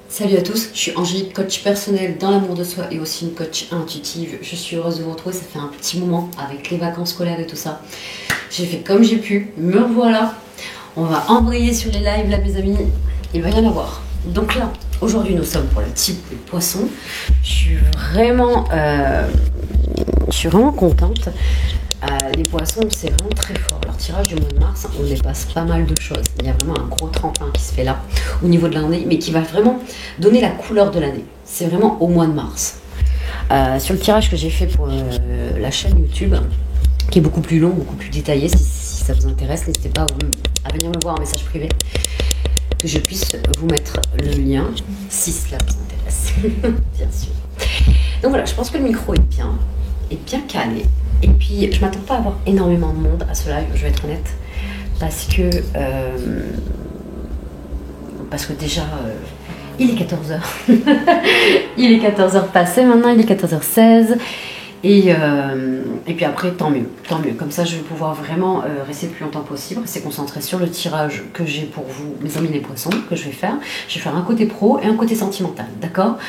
Salut à tous, je suis Angélique, coach personnel dans l'amour de soi et aussi une coach intuitive. Je suis heureuse de vous retrouver, ça fait un petit moment avec les vacances scolaires et tout ça. J'ai fait comme j'ai pu, me revoilà. On va embrayer sur les lives là mes amis, il va y en avoir. Donc là, aujourd'hui nous sommes pour le type des poissons. Je suis vraiment contente. Les poissons, c'est vraiment très fort. Leur tirage du mois de mars, on dépasse pas mal de choses. Il y a vraiment un gros tremplin qui se fait là, au niveau de l'année, mais qui va vraiment donner la couleur de l'année. C'est vraiment au mois de mars. Sur le tirage que j'ai fait pour la chaîne YouTube, qui est beaucoup plus long, beaucoup plus détaillé, si ça vous intéresse, n'hésitez pas à venir me voir en message privé, que je puisse vous mettre le lien, si cela vous intéresse, bien sûr. Donc voilà, je pense que le micro est bien calé. Et puis, je m'attends pas à avoir énormément de monde à ce live, je vais être honnête, parce que déjà, il est 14h. Il est 14h passé maintenant, il est 14h16. Et puis après, tant mieux. Comme ça, je vais pouvoir vraiment rester le plus longtemps possible, rester concentré sur le tirage que j'ai pour vous, mes amis les poissons, que je vais faire. Je vais faire un côté pro et un côté sentimental, d'accord?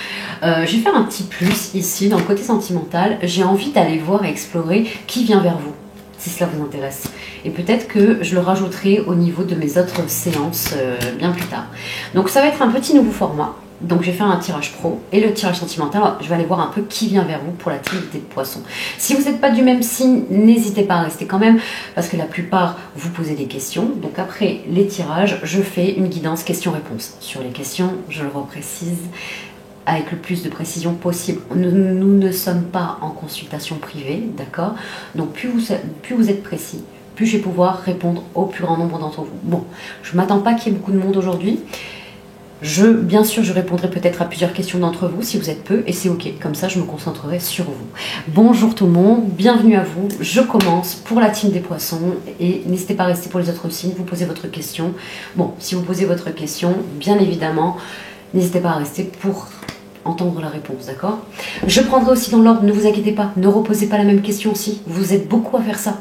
Je vais faire un petit plus ici, dans le côté sentimental. J'ai envie d'aller voir et explorer qui vient vers vous, si cela vous intéresse. Et peut-être que je le rajouterai au niveau de mes autres séances bien plus tard. Donc ça va être un petit nouveau format. Donc je vais faire un tirage pro et le tirage sentimental. Alors, je vais aller voir un peu qui vient vers vous pour la trinité de poissons. Si vous n'êtes pas du même signe, n'hésitez pas à rester quand même, parce que la plupart vous posez des questions. Donc après les tirages, je fais une guidance questions-réponses. Sur les questions, je le reprécise avec le plus de précision possible. Nous ne sommes pas en consultation privée, d'accord? Donc plus vous êtes précis, plus je vais pouvoir répondre au plus grand nombre d'entre vous. Bon, je ne m'attends pas qu'il y ait beaucoup de monde aujourd'hui. Bien sûr, je répondrai peut-être à plusieurs questions d'entre vous si vous êtes peu, et c'est ok, comme ça je me concentrerai sur vous. Bonjour tout le monde, bienvenue à vous, je commence pour la team des poissons, et n'hésitez pas à rester pour les autres signes, vous posez votre question. Bon, si vous posez votre question, bien évidemment, n'hésitez pas à rester pour entendre la réponse, d'accord? Je prendrai aussi dans l'ordre, ne vous inquiétez pas, ne reposez pas la même question aussi, vous êtes beaucoup à faire ça.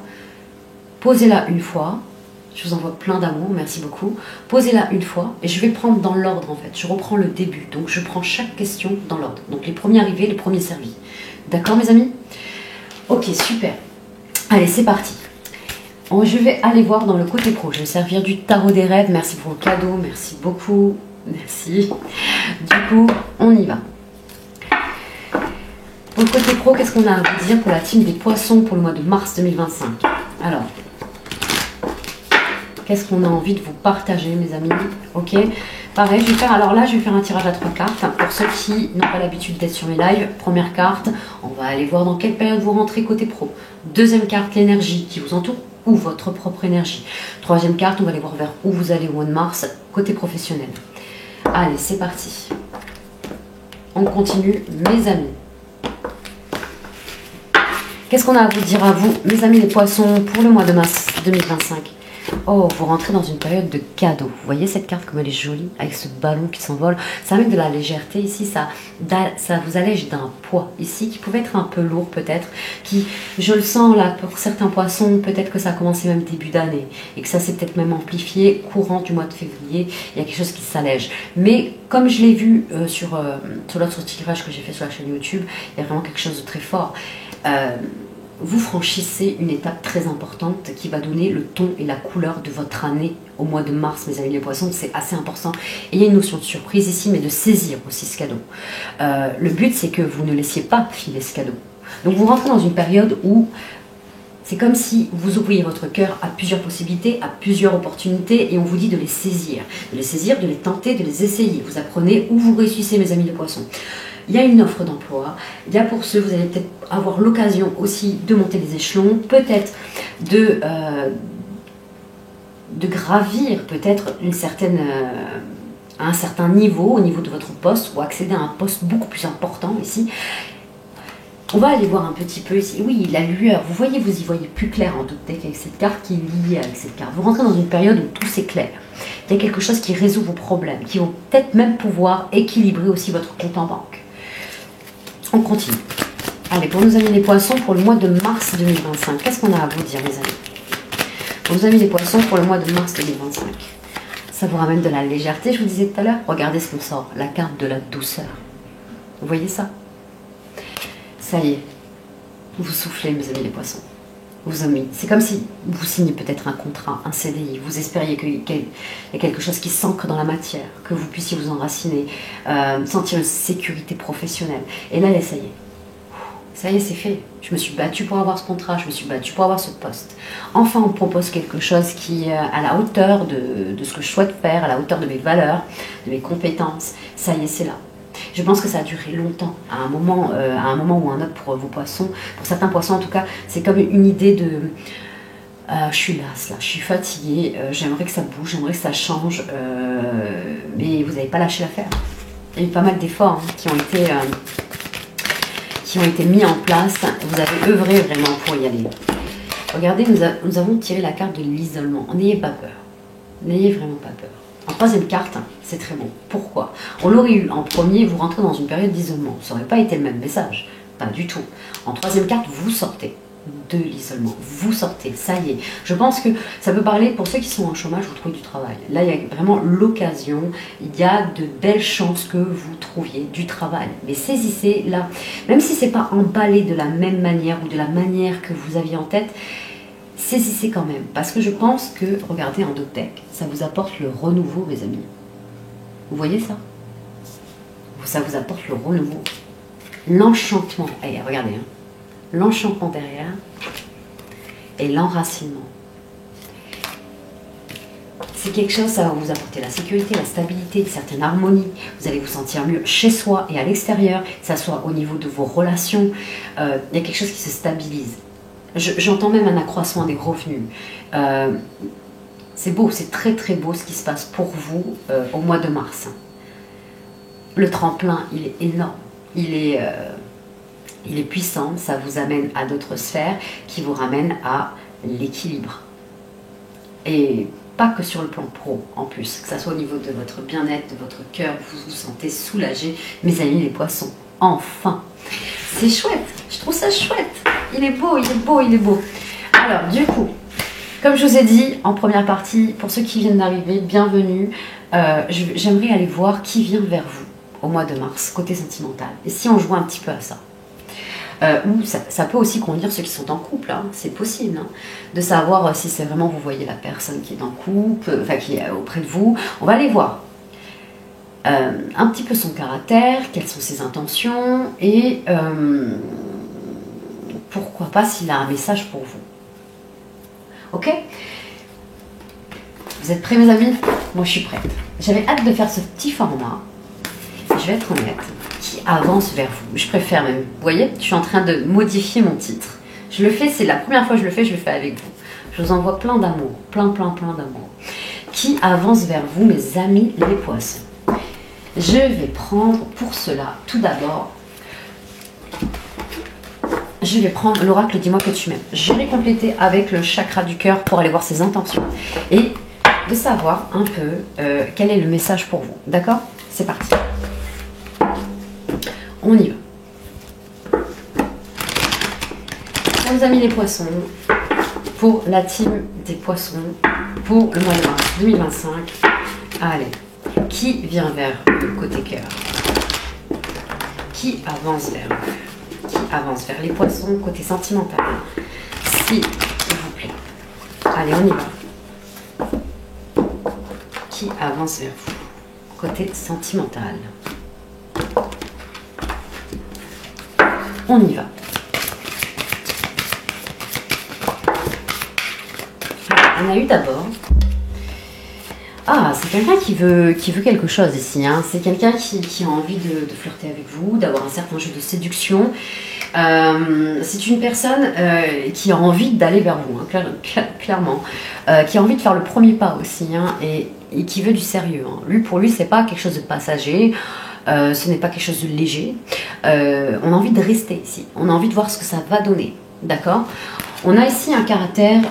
Posez-la une fois. Je vous envoie plein d'amour, merci beaucoup. Posez-la une fois et je vais prendre dans l'ordre en fait. Je reprends le début, donc je prends chaque question dans l'ordre. Donc les premiers arrivés, les premiers servis. D'accord mes amis? Ok, super. Allez, c'est parti. Je vais aller voir dans le côté pro. Je vais servir du tarot des rêves. Merci pour le cadeau, merci beaucoup. Merci. Du coup, on y va. Pour le côté pro, qu'est-ce qu'on a à vous dire pour la team des poissons pour le mois de mars 2025? Alors... qu'est-ce qu'on a envie de vous partager, mes amis? Ok, pareil, je vais faire un tirage à 3 cartes. Pour ceux qui n'ont pas l'habitude d'être sur mes lives, première carte, on va aller voir dans quelle période vous rentrez côté pro. Deuxième carte, l'énergie qui vous entoure ou votre propre énergie. Troisième carte, on va aller voir vers où vous allez au mois de mars, côté professionnel. Allez, c'est parti. On continue, mes amis. Qu'est-ce qu'on a à vous dire à vous, mes amis les poissons, pour le mois de mars 2025? Oh, vous rentrez dans une période de cadeaux. Vous voyez cette carte comme elle est jolie, avec ce ballon qui s'envole. Ça amène de la légèreté ici, ça vous allège d'un poids ici qui pouvait être un peu lourd peut-être. Je le sens là, pour certains poissons, peut-être que ça a commencé même début d'année et que ça s'est peut-être même amplifié courant du mois de février. Il y a quelque chose qui s'allège. Mais comme je l'ai vu sur l'autre tirage que j'ai fait sur la chaîne YouTube, il y a vraiment quelque chose de très fort. Vous franchissez une étape très importante qui va donner le ton et la couleur de votre année au mois de mars, mes amis les poissons, c'est assez important. Et il y a une notion de surprise ici, mais de saisir aussi ce cadeau. Le but, c'est que vous ne laissiez pas filer ce cadeau. Donc vous rentrez dans une période où c'est comme si vous ouvriez votre cœur à plusieurs possibilités, à plusieurs opportunités, et on vous dit de les saisir, de les tenter, de les essayer. Vous apprenez où vous réussissez, mes amis les poissons. Il y a une offre d'emploi, il y a pour ceux, vous allez peut-être avoir l'occasion aussi de monter les échelons, peut-être de gravir peut-être à un certain niveau, au niveau de votre poste, ou accéder à un poste beaucoup plus important ici. On va aller voir un petit peu ici. Oui, la lueur, vous y voyez plus clair en tout cas avec cette carte qui est liée avec cette carte. Vous rentrez dans une période où tout s'éclaire. Il y a quelque chose qui résout vos problèmes, qui vont peut-être même pouvoir équilibrer aussi votre compte en banque. On continue. Allez, pour nos amis les poissons, pour le mois de mars 2025, qu'est-ce qu'on a à vous dire, les amis? Pour nos amis les poissons, pour le mois de mars 2025, Ça vous ramène de la légèreté, je vous disais tout à l'heure. Regardez ce qu'on sort, la carte de la douceur. Vous voyez ça? Ça y est, vous soufflez, mes amis les poissons. Vous aimez. C'est comme si vous signez peut-être un contrat, un CDI. Vous espériez qu'il y a quelque chose qui s'ancre dans la matière, que vous puissiez vous enraciner, sentir une sécurité professionnelle. Et là, ça y est. Ça y est, c'est fait. Je me suis battue pour avoir ce contrat, je me suis battue pour avoir ce poste. Enfin, on me propose quelque chose qui est à la hauteur de ce que je souhaite faire, à la hauteur de mes valeurs, de mes compétences. Ça y est, c'est là. Je pense que ça a duré longtemps, à un moment ou un autre pour vos poissons. Pour certains poissons, en tout cas, c'est comme une idée de... je suis lasse, là, je suis fatiguée, j'aimerais que ça bouge, j'aimerais que ça change, mais vous n'avez pas lâché l'affaire. Il y a eu pas mal d'efforts qui ont été mis en place. Vous avez œuvré vraiment pour y aller. Regardez, nous avons tiré la carte de l'isolement. N'ayez pas peur. N'ayez vraiment pas peur. En troisième carte, c'est très bon. Pourquoi? On l'aurait eu en premier, vous rentrez dans une période d'isolement. Ça n'aurait pas été le même message. Pas du tout. En troisième carte, vous sortez de l'isolement. Vous sortez, ça y est. Je pense que ça peut parler pour ceux qui sont en chômage, vous trouvez du travail. Là, il y a vraiment l'occasion. Il y a de belles chances que vous trouviez du travail. Mais saisissez là, même si ce n'est pas emballé de la même manière ou de la manière que vous aviez en tête, saisissez quand même, parce que je pense que, regardez en Doctech, ça vous apporte le renouveau, mes amis. Vous voyez ça? Ça vous apporte le renouveau. L'enchantement. Eh, regardez, hein. L'enchantement derrière et l'enracinement. C'est quelque chose, ça va vous apporter la sécurité, la stabilité, une certaine harmonie. Vous allez vous sentir mieux chez soi et à l'extérieur, que ce soit au niveau de vos relations. Il y a quelque chose qui se stabilise. J'entends même un accroissement des revenus. C'est beau, c'est très très beau ce qui se passe pour vous au mois de mars. Le tremplin, il est énorme. Il est puissant, ça vous amène à d'autres sphères qui vous ramènent à l'équilibre. Et pas que sur le plan pro en plus, que ce soit au niveau de votre bien-être, de votre cœur, vous vous sentez soulagé. Mes amis les poissons, enfin! C'est chouette, je trouve ça chouette. Il est beau, il est beau, il est beau. Alors, du coup, comme je vous ai dit en première partie, pour ceux qui viennent d'arriver, bienvenue. J'aimerais aller voir qui vient vers vous au mois de mars, côté sentimental. Et si on jouait un petit peu à ça. Ou ça peut aussi conduire ceux qui sont en couple, hein, c'est possible, hein, de savoir si c'est vraiment vous voyez la personne qui est en couple, enfin qui est auprès de vous. On va aller voir un petit peu son caractère, quelles sont ses intentions et pourquoi pas s'il a un message pour vous. Ok? Vous êtes prêts mes amis? Moi je suis prête. J'avais hâte de faire ce petit format. Je vais être honnête, qui avance vers vous. Je préfère même. Vous voyez, je suis en train de modifier mon titre. Je le fais, c'est la première fois que je le fais avec vous. Je vous envoie plein d'amour, plein d'amour. Qui avance vers vous, mes amis les poissons. Je vais prendre pour cela, tout d'abord, je vais prendre l'oracle Dis-moi que tu m'aimes. Je vais compléter avec le chakra du cœur pour aller voir ses intentions et de savoir un peu quel est le message pour vous. D'accord? C'est parti. On y va. Chers amis les poissons, pour la team des poissons, pour le mois de mars 2025, allez, qui vient vers le côté cœur? Qui avance vers vous? Qui avance vers les poissons côté sentimental? S'il vous plaît. Allez, on y va. Qui avance vers vous côté sentimental? On y va. On a eu d'abord... Ah, c'est quelqu'un qui veut quelque chose ici. Hein. C'est quelqu'un qui a envie de flirter avec vous, d'avoir un certain jeu de séduction. C'est une personne qui a envie d'aller vers vous, hein, clairement. Qui a envie de faire le premier pas aussi, hein, et qui veut du sérieux. Hein. Pour lui, c'est pas quelque chose de passager. Ce n'est pas quelque chose de léger. On a envie de rester ici. On a envie de voir ce que ça va donner. D'accord? On a ici un caractère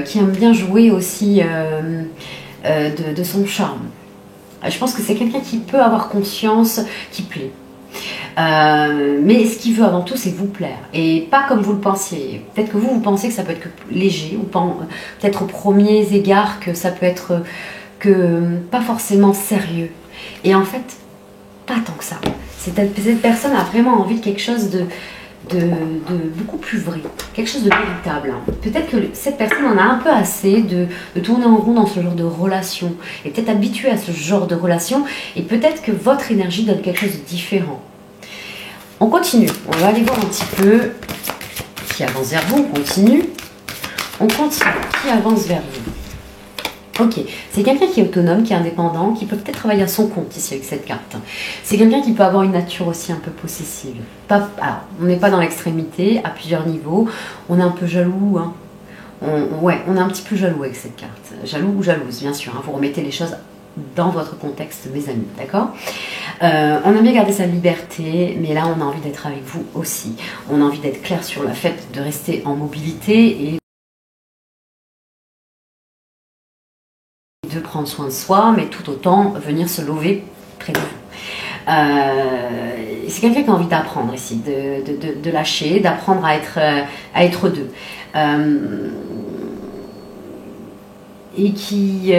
qui aime bien jouer aussi de son charme. Je pense que c'est quelqu'un qui peut avoir conscience, qui plaît. Mais ce qu'il veut avant tout, c'est vous plaire. Et pas comme vous le pensiez. Peut-être que vous pensez que ça peut être que léger, ou peut-être aux premiers égards que ça peut être que pas forcément sérieux. Et en fait, pas tant que ça. Cette personne a vraiment envie de quelque chose de beaucoup plus vrai, quelque chose de véritable. Peut-être que cette personne en a un peu assez de tourner en rond dans ce genre de relation, et peut-être habituée à ce genre de relation, et peut-être que votre énergie donne quelque chose de différent. On continue, on va aller voir un petit peu qui avance vers vous, on continue, qui avance vers vous. Ok, c'est quelqu'un qui est autonome, qui est indépendant, qui peut peut-être travailler à son compte ici avec cette carte. C'est quelqu'un qui peut avoir une nature aussi un peu possessive. Alors, on n'est pas dans l'extrémité, à plusieurs niveaux. On est un peu jaloux, hein. On est un petit peu jaloux avec cette carte. Jaloux ou jalouse, bien sûr, hein. Vous remettez les choses dans votre contexte, mes amis, d'accord? On aime bien garder sa liberté, mais là, on a envie d'être avec vous aussi. On a envie d'être clair sur le fait de rester en mobilité et de prendre soin de soi, mais tout autant venir se lever près de vous. C'est quelqu'un qui a envie d'apprendre ici, de lâcher, d'apprendre à être deux. Et qui,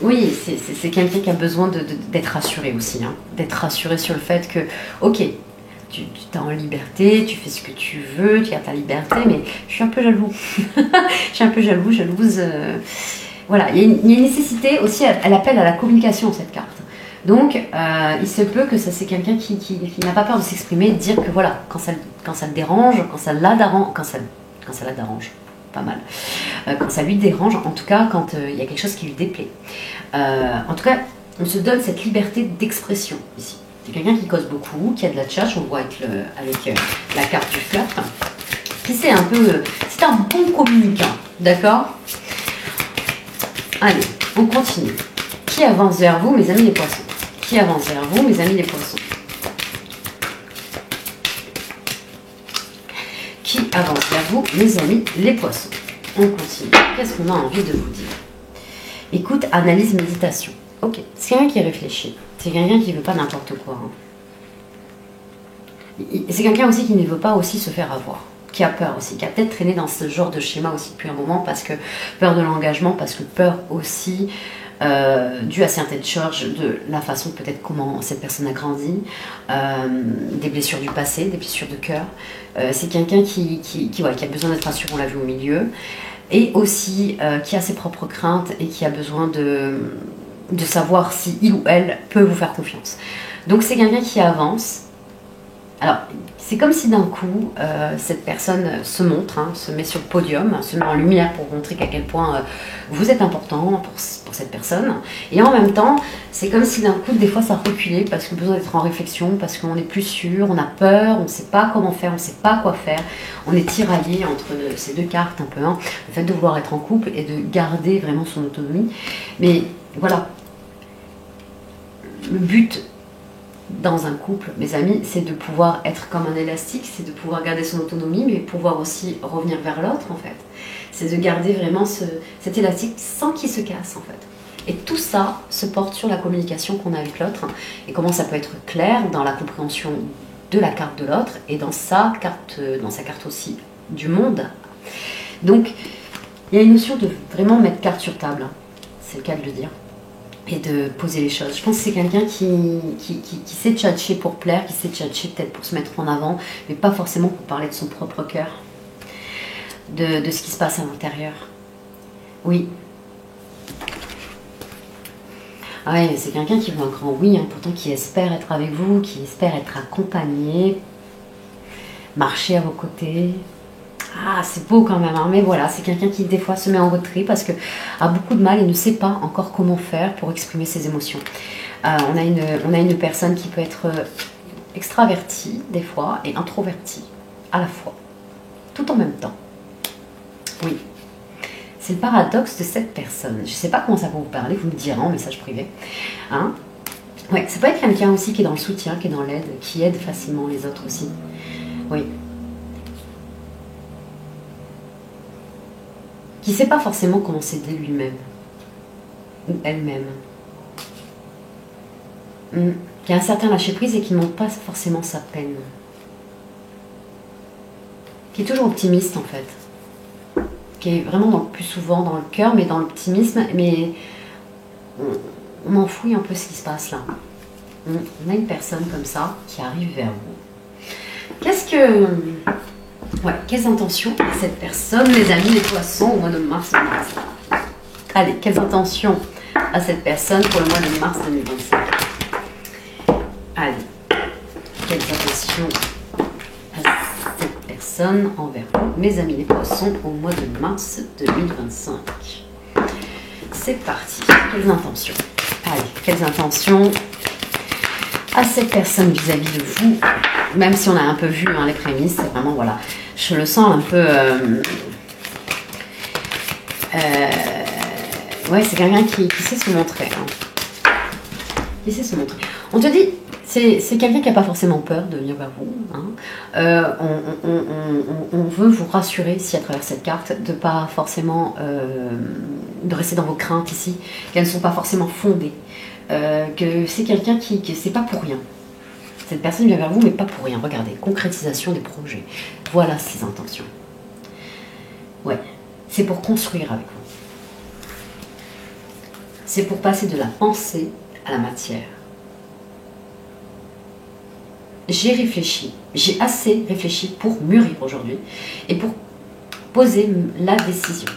oui, c'est quelqu'un qui a besoin d'être rassuré aussi, hein, d'être rassuré sur le fait que, ok, tu es en liberté, tu fais ce que tu veux, tu as ta liberté, mais je suis un peu jaloux. Je suis un peu jalouse. Voilà, il y a une nécessité aussi, elle appelle à la communication cette carte. Donc, il se peut que c'est quelqu'un qui n'a pas peur de s'exprimer, de dire que voilà, quand ça le dérange, quand ça la dérange, pas mal, quand ça lui dérange, en tout cas quand il y a quelque chose qui lui déplaît. En tout cas, on se donne cette liberté d'expression ici. C'est quelqu'un qui cause beaucoup, qui a de la tchatche, on le voit avec la carte du flirt, qui c'est un bon communicant, d'accord? Allez, on continue. Qui avance vers vous, mes amis les poissons? Qui avance vers vous, mes amis les poissons? Qui avance vers vous, mes amis les poissons? On continue. Qu'est-ce qu'on a envie de vous dire? Écoute, analyse, méditation. Ok, c'est quelqu'un qui réfléchit. C'est quelqu'un qui ne veut pas n'importe quoi. Hein. C'est quelqu'un aussi qui ne veut pas aussi se faire avoir. Qui a peur aussi, qui a peut-être traîné dans ce genre de schéma aussi depuis un moment, parce que peur de l'engagement, parce que peur aussi due à certaines charges de la façon peut-être comment cette personne a grandi, des blessures du passé, des blessures de cœur. C'est quelqu'un qui a besoin d'être rassuré, on l'a vu au milieu, et aussi qui a ses propres craintes et qui a besoin de savoir si il ou elle peut vous faire confiance. Donc c'est quelqu'un qui avance. Alors, c'est comme si d'un coup, cette personne se montre, hein, se met sur le podium, se met en lumière pour montrer qu'à quel point vous êtes important pour cette personne. Et en même temps, c'est comme si d'un coup, des fois, ça reculait parce qu'on a besoin d'être en réflexion, parce qu'on n'est plus sûr, on a peur, on ne sait pas comment faire, on ne sait pas quoi faire. On est tiraillé entre ces deux cartes un peu, hein, le fait de vouloir être en couple et de garder vraiment son autonomie. Mais voilà, le but dans un couple, mes amis, c'est de pouvoir être comme un élastique, c'est de pouvoir garder son autonomie, mais pouvoir aussi revenir vers l'autre, en fait. C'est de garder vraiment cet élastique sans qu'il se casse, en fait. Et tout ça se porte sur la communication qu'on a avec l'autre, et comment ça peut être clair dans la compréhension de la carte de l'autre, et dans sa carte aussi du monde. Donc, il y a une notion de vraiment mettre carte sur table, hein. C'est le cas de le dire. Et de poser les choses. Je pense que c'est quelqu'un qui sait tchatcher pour plaire, qui sait tchatcher peut-être pour se mettre en avant, mais pas forcément pour parler de son propre cœur, de ce qui se passe à l'intérieur. Oui. Ah ouais, c'est quelqu'un qui veut un grand oui, hein, pourtant qui espère être avec vous, qui espère être accompagné, marcher à vos côtés. Ah, c'est beau quand même, hein, mais voilà, c'est quelqu'un qui des fois se met en retrait parce que a beaucoup de mal et ne sait pas encore comment faire pour exprimer ses émotions. On a une personne qui peut être extravertie des fois et introvertie à la fois, tout en même temps. Oui, c'est le paradoxe de cette personne. Je ne sais pas comment ça va vous parler, vous me direz en message privé. Hein? Ouais, ça peut être quelqu'un aussi qui est dans le soutien, qui est dans l'aide, qui aide facilement les autres aussi. Oui. Qui ne sait pas forcément comment s'aider lui-même ou elle-même, qui a un certain lâcher-prise et qui ne montre pas forcément sa peine, qui est toujours optimiste en fait, qui est vraiment plus souvent dans le cœur, mais dans l'optimisme, mais on enfouit un peu ce qui se passe là. On a une personne comme ça qui arrive vers vous. Qu'est-ce que... Ouais, quelles intentions a cette personne, les amis, les poissons, au mois de mars 2025? Allez, quelles intentions a cette personne pour le mois de mars 2025? Allez, quelles intentions a cette personne envers vous, mes amis les poissons, au mois de mars 2025? C'est parti. Quelles intentions? Allez, quelles intentions à cette personne vis-à-vis de vous? Même si on a un peu vu les prémices, c'est vraiment, voilà, je le sens un peu... ouais, c'est quelqu'un qui sait se montrer. Hein. Qui sait se montrer. On te dit, c'est quelqu'un qui n'a pas forcément peur de venir vers vous. Hein. On veut vous rassurer, si à travers cette carte, de pas forcément... de rester dans vos craintes ici, qu'elles ne sont pas forcément fondées. Que c'est quelqu'un qui c'est pas pour rien. Cette personne vient vers vous, mais pas pour rien. Regardez, concrétisation des projets. Voilà ses intentions. Ouais, c'est pour construire avec vous. C'est pour passer de la pensée à la matière. J'ai réfléchi, j'ai assez réfléchi pour mûrir aujourd'hui et pour poser la décision.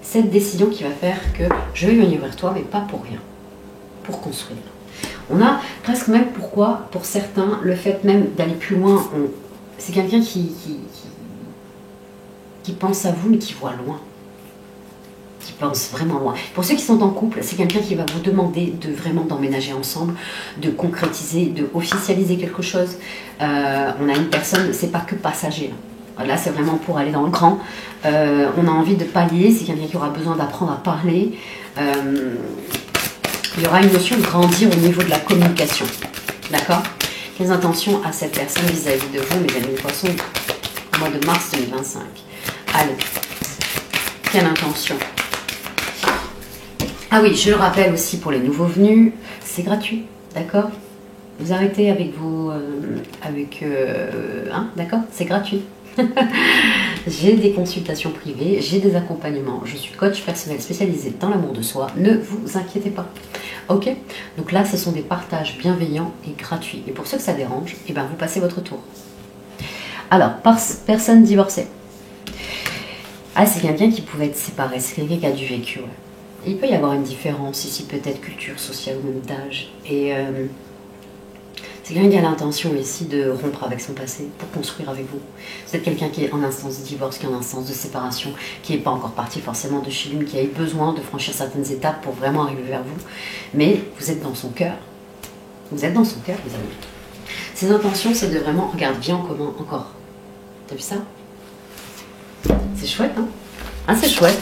Cette décision qui va faire que je vais venir vers toi, mais pas pour rien. Pour construire. On a presque même pourquoi, pour certains, le fait même d'aller plus loin, c'est quelqu'un qui pense à vous, mais qui voit loin. Qui pense vraiment loin. Pour ceux qui sont en couple, c'est quelqu'un qui va vous demander de vraiment d'emménager ensemble, de concrétiser, de officialiser quelque chose. On a une personne, c'est pas que passager. Là, c'est vraiment pour aller dans le grand. On a envie de pallier, c'est quelqu'un qui aura besoin d'apprendre à parler. Il y aura une notion de grandir au niveau de la communication. D'accord? Quelles intentions a cette personne vis-à-vis de vous, mes amis les poissons, au mois de mars 2025? Allez. Quelle intention? Ah oui, je le rappelle aussi pour les nouveaux venus, c'est gratuit. D'accord? Vous arrêtez avec vos... d'accord? C'est gratuit. J'ai des consultations privées, j'ai des accompagnements, je suis coach personnel spécialisé dans l'amour de soi, ne vous inquiétez pas. Ok? Donc là, ce sont des partages bienveillants et gratuits. Et pour ceux que ça dérange, eh ben, vous passez votre tour. Alors, personne divorcée. Ah, c'est quelqu'un qui pouvait être séparé, c'est quelqu'un qui a du vécu. Ouais. Il peut y avoir une différence ici, peut-être culture, sociale ou même d'âge. Et c'est quelqu'un qui a l'intention ici de rompre avec son passé pour construire avec vous. Vous êtes quelqu'un qui est en instance de divorce, qui est en instance de séparation, qui n'est pas encore parti forcément de chez lui, qui a eu besoin de franchir certaines étapes pour vraiment arriver vers vous. Mais vous êtes dans son cœur. Vous êtes dans son cœur, les amis. Ses intentions, c'est de vraiment... Regarde, viens en commun encore. T'as vu ça? C'est chouette, hein? Ah, c'est chouette.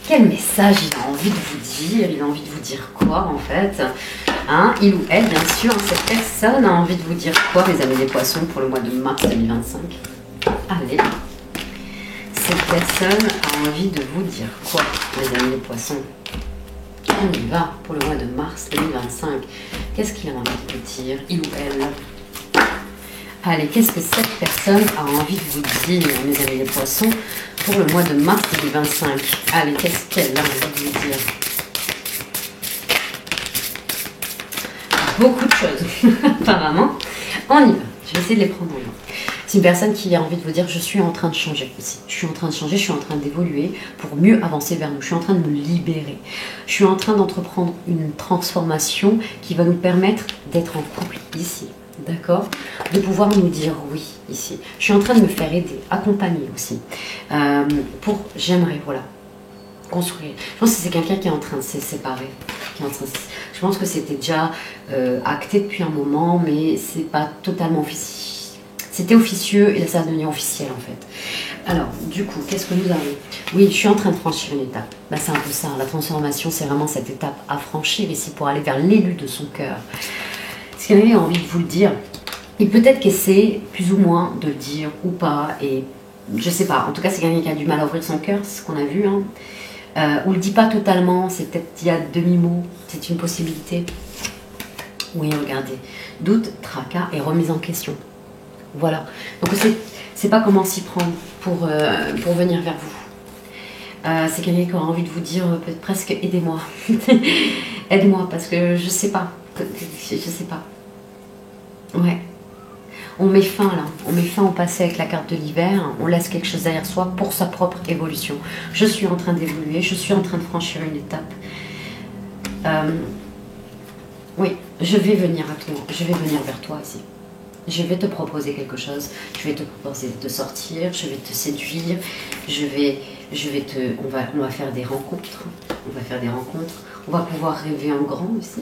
Quel message il a envie de vous dire? Il a envie de vous dire quoi, en fait? Hein, il ou elle, bien sûr, cette personne a envie de vous dire quoi, mes amis les poissons, pour le mois de mars 2025? Allez. Cette personne a envie de vous dire quoi, mes amis les poissons? On y va pour le mois de mars 2025. Qu'est-ce qu'il a envie de vous dire, il ou elle? Allez, qu'est-ce que cette personne a envie de vous dire, mes amis les poissons, pour le mois de mars 2025? Allez, qu'est-ce qu'elle a envie de vous dire? Beaucoup de choses, apparemment. On y va. Je vais essayer de les prendre en main. C'est une personne qui a envie de vous dire, je suis en train de changer ici. Je suis en train de changer, je suis en train d'évoluer pour mieux avancer vers nous. Je suis en train de me libérer. Je suis en train d'entreprendre une transformation qui va nous permettre d'être en couple ici. D'accord? De pouvoir nous dire oui ici. Je suis en train de me faire aider, accompagner aussi. J'aimerais, voilà, construire. Je pense que c'est quelqu'un qui est en train de se séparer. Je pense que c'était déjà acté depuis un moment, mais c'est pas totalement officiel. C'était officieux et là ça va devenir officiel en fait. Alors, du coup, qu'est-ce que nous avons? Oui, je suis en train de franchir une étape. Bah, c'est un peu ça. La transformation, c'est vraiment cette étape à franchir ici pour aller vers l'élu de son cœur. Si quelqu'un a envie de vous le dire, et peut-être qu'essaie plus ou moins de le dire ou pas, et je sais pas. En tout cas, c'est quelqu'un qui a du mal à ouvrir son cœur, c'est ce qu'on a vu. Hein. Ou le dit pas totalement, c'est peut-être il y a demi-mot, c'est une possibilité. Oui, regardez. Doute, tracas et remise en question. Voilà. Donc c'est pas comment s'y prendre pour venir vers vous. C'est quelqu'un qui aura envie de vous dire peut-être presque aidez-moi. Aide-moi parce que je sais pas. Je sais pas. Ouais. On met fin là. On met fin au passé avec la carte de l'hiver. On laisse quelque chose derrière soi pour sa propre évolution. Je suis en train d'évoluer. Je suis en train de franchir une étape. Oui, je vais venir à toi. Je vais venir vers toi ici. Je vais te proposer quelque chose, je vais te proposer de sortir, je vais te séduire, on va faire des rencontres, on va pouvoir rêver en grand aussi.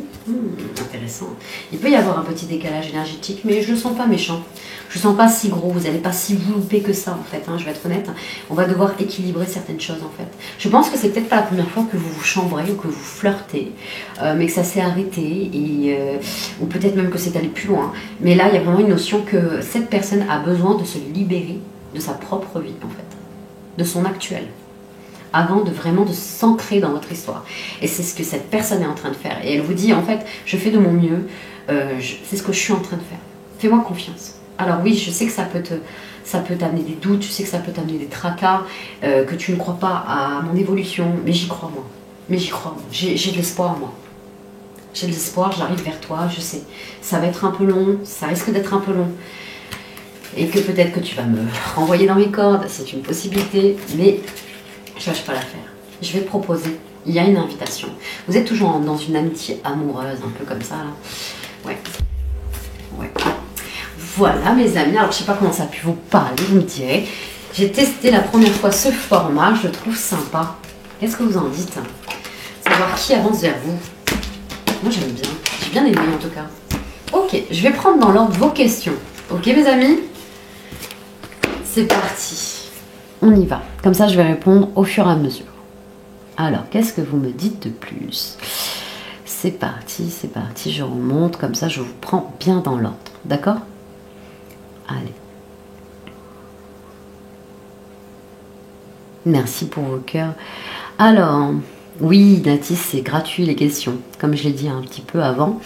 Intéressant. Il peut y avoir un petit décalage énergétique, mais je ne le sens pas méchant. Je ne le sens pas si gros, vous n'allez pas si vous louper que ça en fait, hein, je vais être honnête. On va devoir équilibrer certaines choses en fait. Je pense que c'est peut-être pas la première fois que vous vous chambrez ou que vous flirtez, mais que ça s'est arrêté, ou peut-être même que c'est allé plus loin. Mais là, il y a vraiment une notion que cette personne a besoin de se libérer de sa propre vie en fait, de son actuel, avant de vraiment de s'ancrer dans votre histoire. Et c'est ce que cette personne est en train de faire. Et elle vous dit, en fait, je fais de mon mieux, c'est ce que je suis en train de faire. Fais-moi confiance. Alors oui, je sais que ça peut t'amener des doutes, je sais que ça peut t'amener des tracas, que tu ne crois pas à mon évolution, mais j'y crois moi. Mais j'y crois, moi. J'ai de l'espoir moi. J'ai de l'espoir, j'arrive vers toi, je sais. Ça va être un peu long, ça risque d'être un peu long. Et que peut-être que tu vas me renvoyer dans mes cordes, c'est une possibilité, mais je lâche pas l'affaire. Je vais te proposer, il y a une invitation. Vous êtes toujours dans une amitié amoureuse, un peu comme ça, là. Ouais. Ouais. Voilà, mes amis. Alors, je sais pas comment ça a pu vous parler, vous me direz. J'ai testé la première fois ce format, je le trouve sympa. Qu'est-ce que vous en dites? Savoir qui avance vers vous. Moi, j'aime bien. J'ai bien aimé, en tout cas. Ok, je vais prendre dans l'ordre vos questions. Ok, mes amis? C'est parti. On y va. Comme ça, je vais répondre au fur et à mesure. Alors, qu'est-ce que vous me dites de plus? C'est parti, je remonte. Comme ça, je vous prends bien dans l'ordre. D'accord? Allez. Merci pour vos cœurs. Alors, oui, Natis, c'est gratuit les questions, comme je l'ai dit un petit peu avant.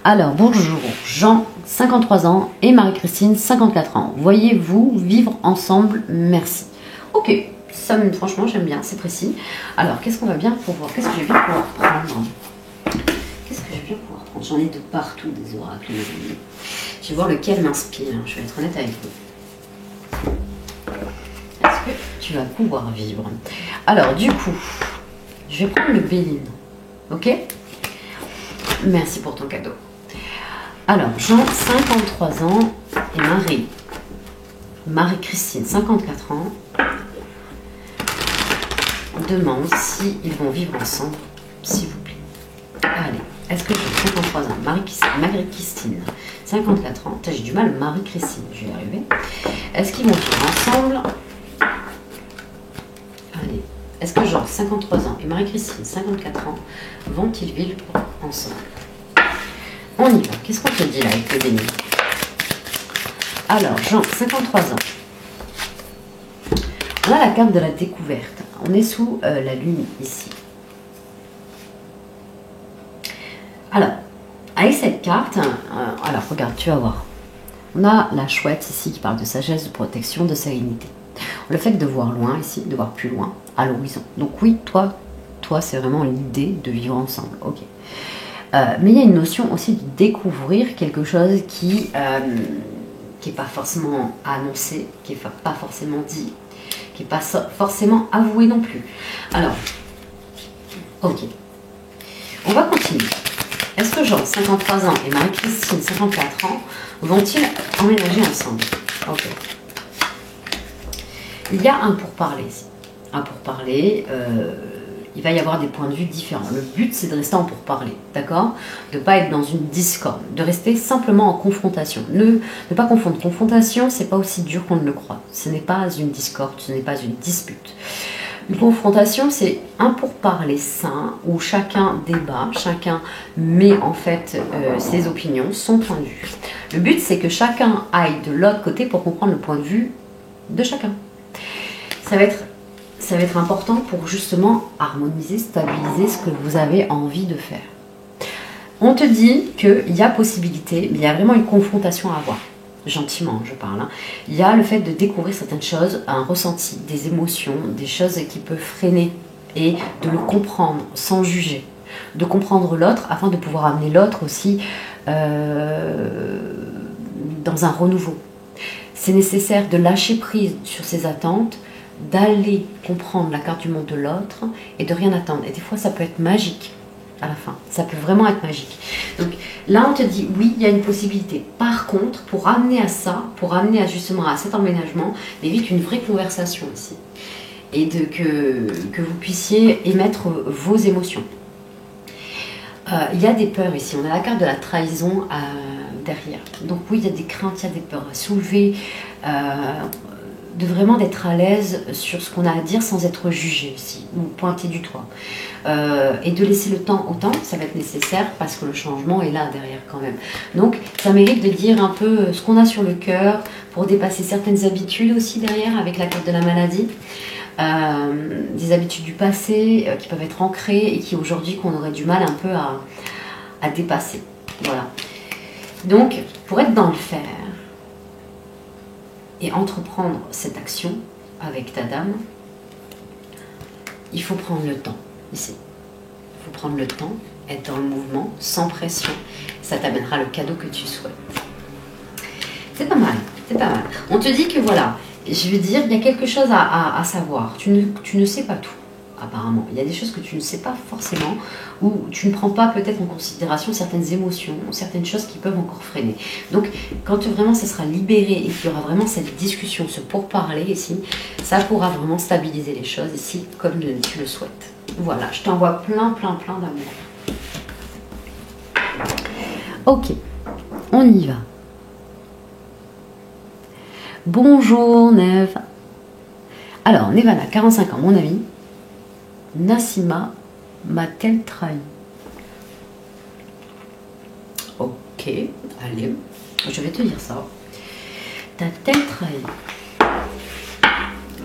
Alors, bonjour, Jean, 53 ans, et Marie-Christine, 54 ans. Voyez-vous vivre ensemble? Merci. Ok, ça, franchement, j'aime bien, c'est précis. Alors, qu'est-ce qu'on va bien pouvoir, qu'est-ce que je vais bien pouvoir prendre? Qu'est-ce que je vais bien pouvoir prendre? J'en ai de partout des oracles. Je vais voir lequel m'inspire, je vais être honnête avec vous. Est-ce que tu vas pouvoir vivre? Alors, du coup, je vais prendre le Béline, ok? Merci pour ton cadeau. Alors, Jean, 53 ans, et Marie-Christine, 54 ans, demande s'ils vont vivre ensemble, s'il vous plaît. Allez, est-ce que j'ai 53 ans, Marie-Christine, 54 ans, j'ai du mal, Marie-Christine, je vais y arriver. Est-ce qu'ils vont vivre ensemble? Allez, est-ce que Jean, 53 ans, et Marie-Christine, 54 ans, vont-ils vivre ensemble? On y va. Qu'est-ce qu'on te dit là avec le béni? Alors, Jean, 53 ans. On a la carte de la découverte. On est sous la lune ici. Alors, avec cette carte, alors regarde, tu vas voir. On a la chouette ici qui parle de sagesse, de protection, de sérénité. Le fait de voir loin ici, de voir plus loin, à l'horizon. Donc oui, toi c'est vraiment l'idée de vivre ensemble. Ok. Mais il y a une notion aussi de découvrir quelque chose qui n'est pas forcément annoncé, qui n'est pas forcément dit, qui n'est pas forcément avoué non plus. Alors, ok. On va continuer. Est-ce que Jean, 53 ans, et Marie-Christine, 54 ans, vont-ils emménager ensemble? Ok. Il y a un pourparler ici. Un pourparler, il va y avoir des points de vue différents. Le but, c'est de rester en pourparler, d'accord? De ne pas être dans une discorde, de rester simplement en confrontation. Ne pas confondre. Confrontation, c'est pas aussi dur qu'on ne le croit. Ce n'est pas une discorde, ce n'est pas une dispute. Une confrontation, c'est un pourparler sain où chacun débat, chacun met en fait ses opinions, son point de vue. Le but, c'est que chacun aille de l'autre côté pour comprendre le point de vue de chacun. Ça va être important pour justement harmoniser, stabiliser ce que vous avez envie de faire. On te dit qu'il y a possibilité, mais il y a vraiment une confrontation à avoir. gentiment je parle, hein. Il y a le fait de découvrir certaines choses, un ressenti, des émotions, des choses qui peuvent freiner et de le comprendre sans juger, de comprendre l'autre afin de pouvoir amener l'autre aussi dans un renouveau. C'est nécessaire de lâcher prise sur ses attentes, d'aller comprendre la carte du monde de l'autre et de rien attendre. Et des fois, ça peut être magique à la fin. Ça peut vraiment être magique. Donc là, on te dit, oui, il y a une possibilité. Par contre, pour amener à ça, pour amener justement à cet emménagement, mérite une vraie conversation ici. Et que vous puissiez émettre vos émotions. Il y a des peurs ici. On a la carte de la trahison derrière. Donc oui, il y a des craintes, il y a des peurs à soulever. De vraiment d'être à l'aise sur ce qu'on a à dire sans être jugé ici, ou pointé du doigt. Et de laisser le temps au temps, ça va être nécessaire parce que le changement est là derrière quand même. Donc ça mérite de dire un peu ce qu'on a sur le cœur pour dépasser certaines habitudes aussi derrière avec la carte de la maladie. Des habitudes du passé qui peuvent être ancrées et qui aujourd'hui qu'on aurait du mal un peu à dépasser. Voilà. Donc pour être dans le faire, et entreprendre cette action avec ta dame, il faut prendre le temps ici. Il faut prendre le temps, être dans le mouvement, sans pression. Ça t'amènera le cadeau que tu souhaites. C'est pas mal, c'est pas mal. On te dit que voilà, je veux dire, il y a quelque chose à savoir. Tu ne sais pas tout, apparemment. Il y a des choses que tu ne sais pas forcément, ou tu ne prends pas peut-être en considération certaines émotions, certaines choses qui peuvent encore freiner. Donc, quand vraiment ça sera libéré et qu'il y aura vraiment cette discussion, ce pourparler ici, ça pourra vraiment stabiliser les choses ici, comme tu le souhaites. Voilà, je t'envoie plein d'amour. Ok, on y va. Bonjour Neve. Alors, Nevana, 45 ans, mon ami. Nassima m'a-t-elle trahi? Ok, allez, je vais te dire ça. T'a-t-elle trahi?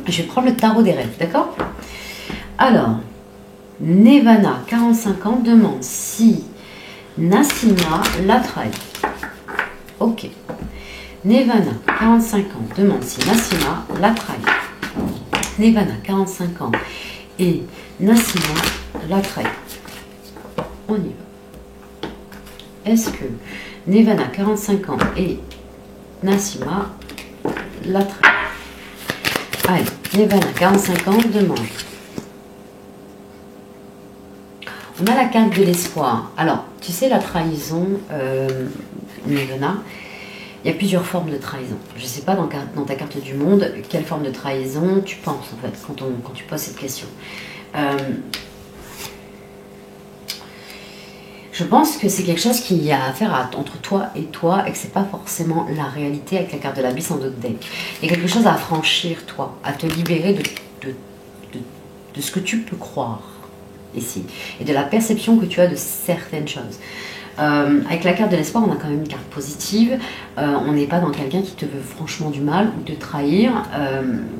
Je vais prendre le tarot des rêves, d'accord? Alors, Nevana, 45 ans, demande si Nassima l'a trahi. Ok. Nevana, 45 ans, demande si Nassima l'a trahi. Nevana, 45 ans, et Nassima l'a trahi. On y va. Est-ce que Nevana, 45 ans, et Nassima l'a trahi? Allez, Nevana, 45 ans, demande. On a la carte de l'espoir. Alors, tu sais, la trahison, Nevana, il y a plusieurs formes de trahison. Je ne sais pas dans ta carte du monde quelle forme de trahison tu penses en fait quand tu poses cette question. Je pense que c'est quelque chose qui a à faire entre toi et que c'est pas forcément la réalité avec la carte de l'abysse en d'autres decks. Il y a quelque chose à franchir toi, à te libérer de ce que tu peux croire ici et de la perception que tu as de certaines choses. Avec la carte de l'espoir, on a quand même une carte positive. On n'est pas dans quelqu'un qui te veut franchement du mal ou te trahir.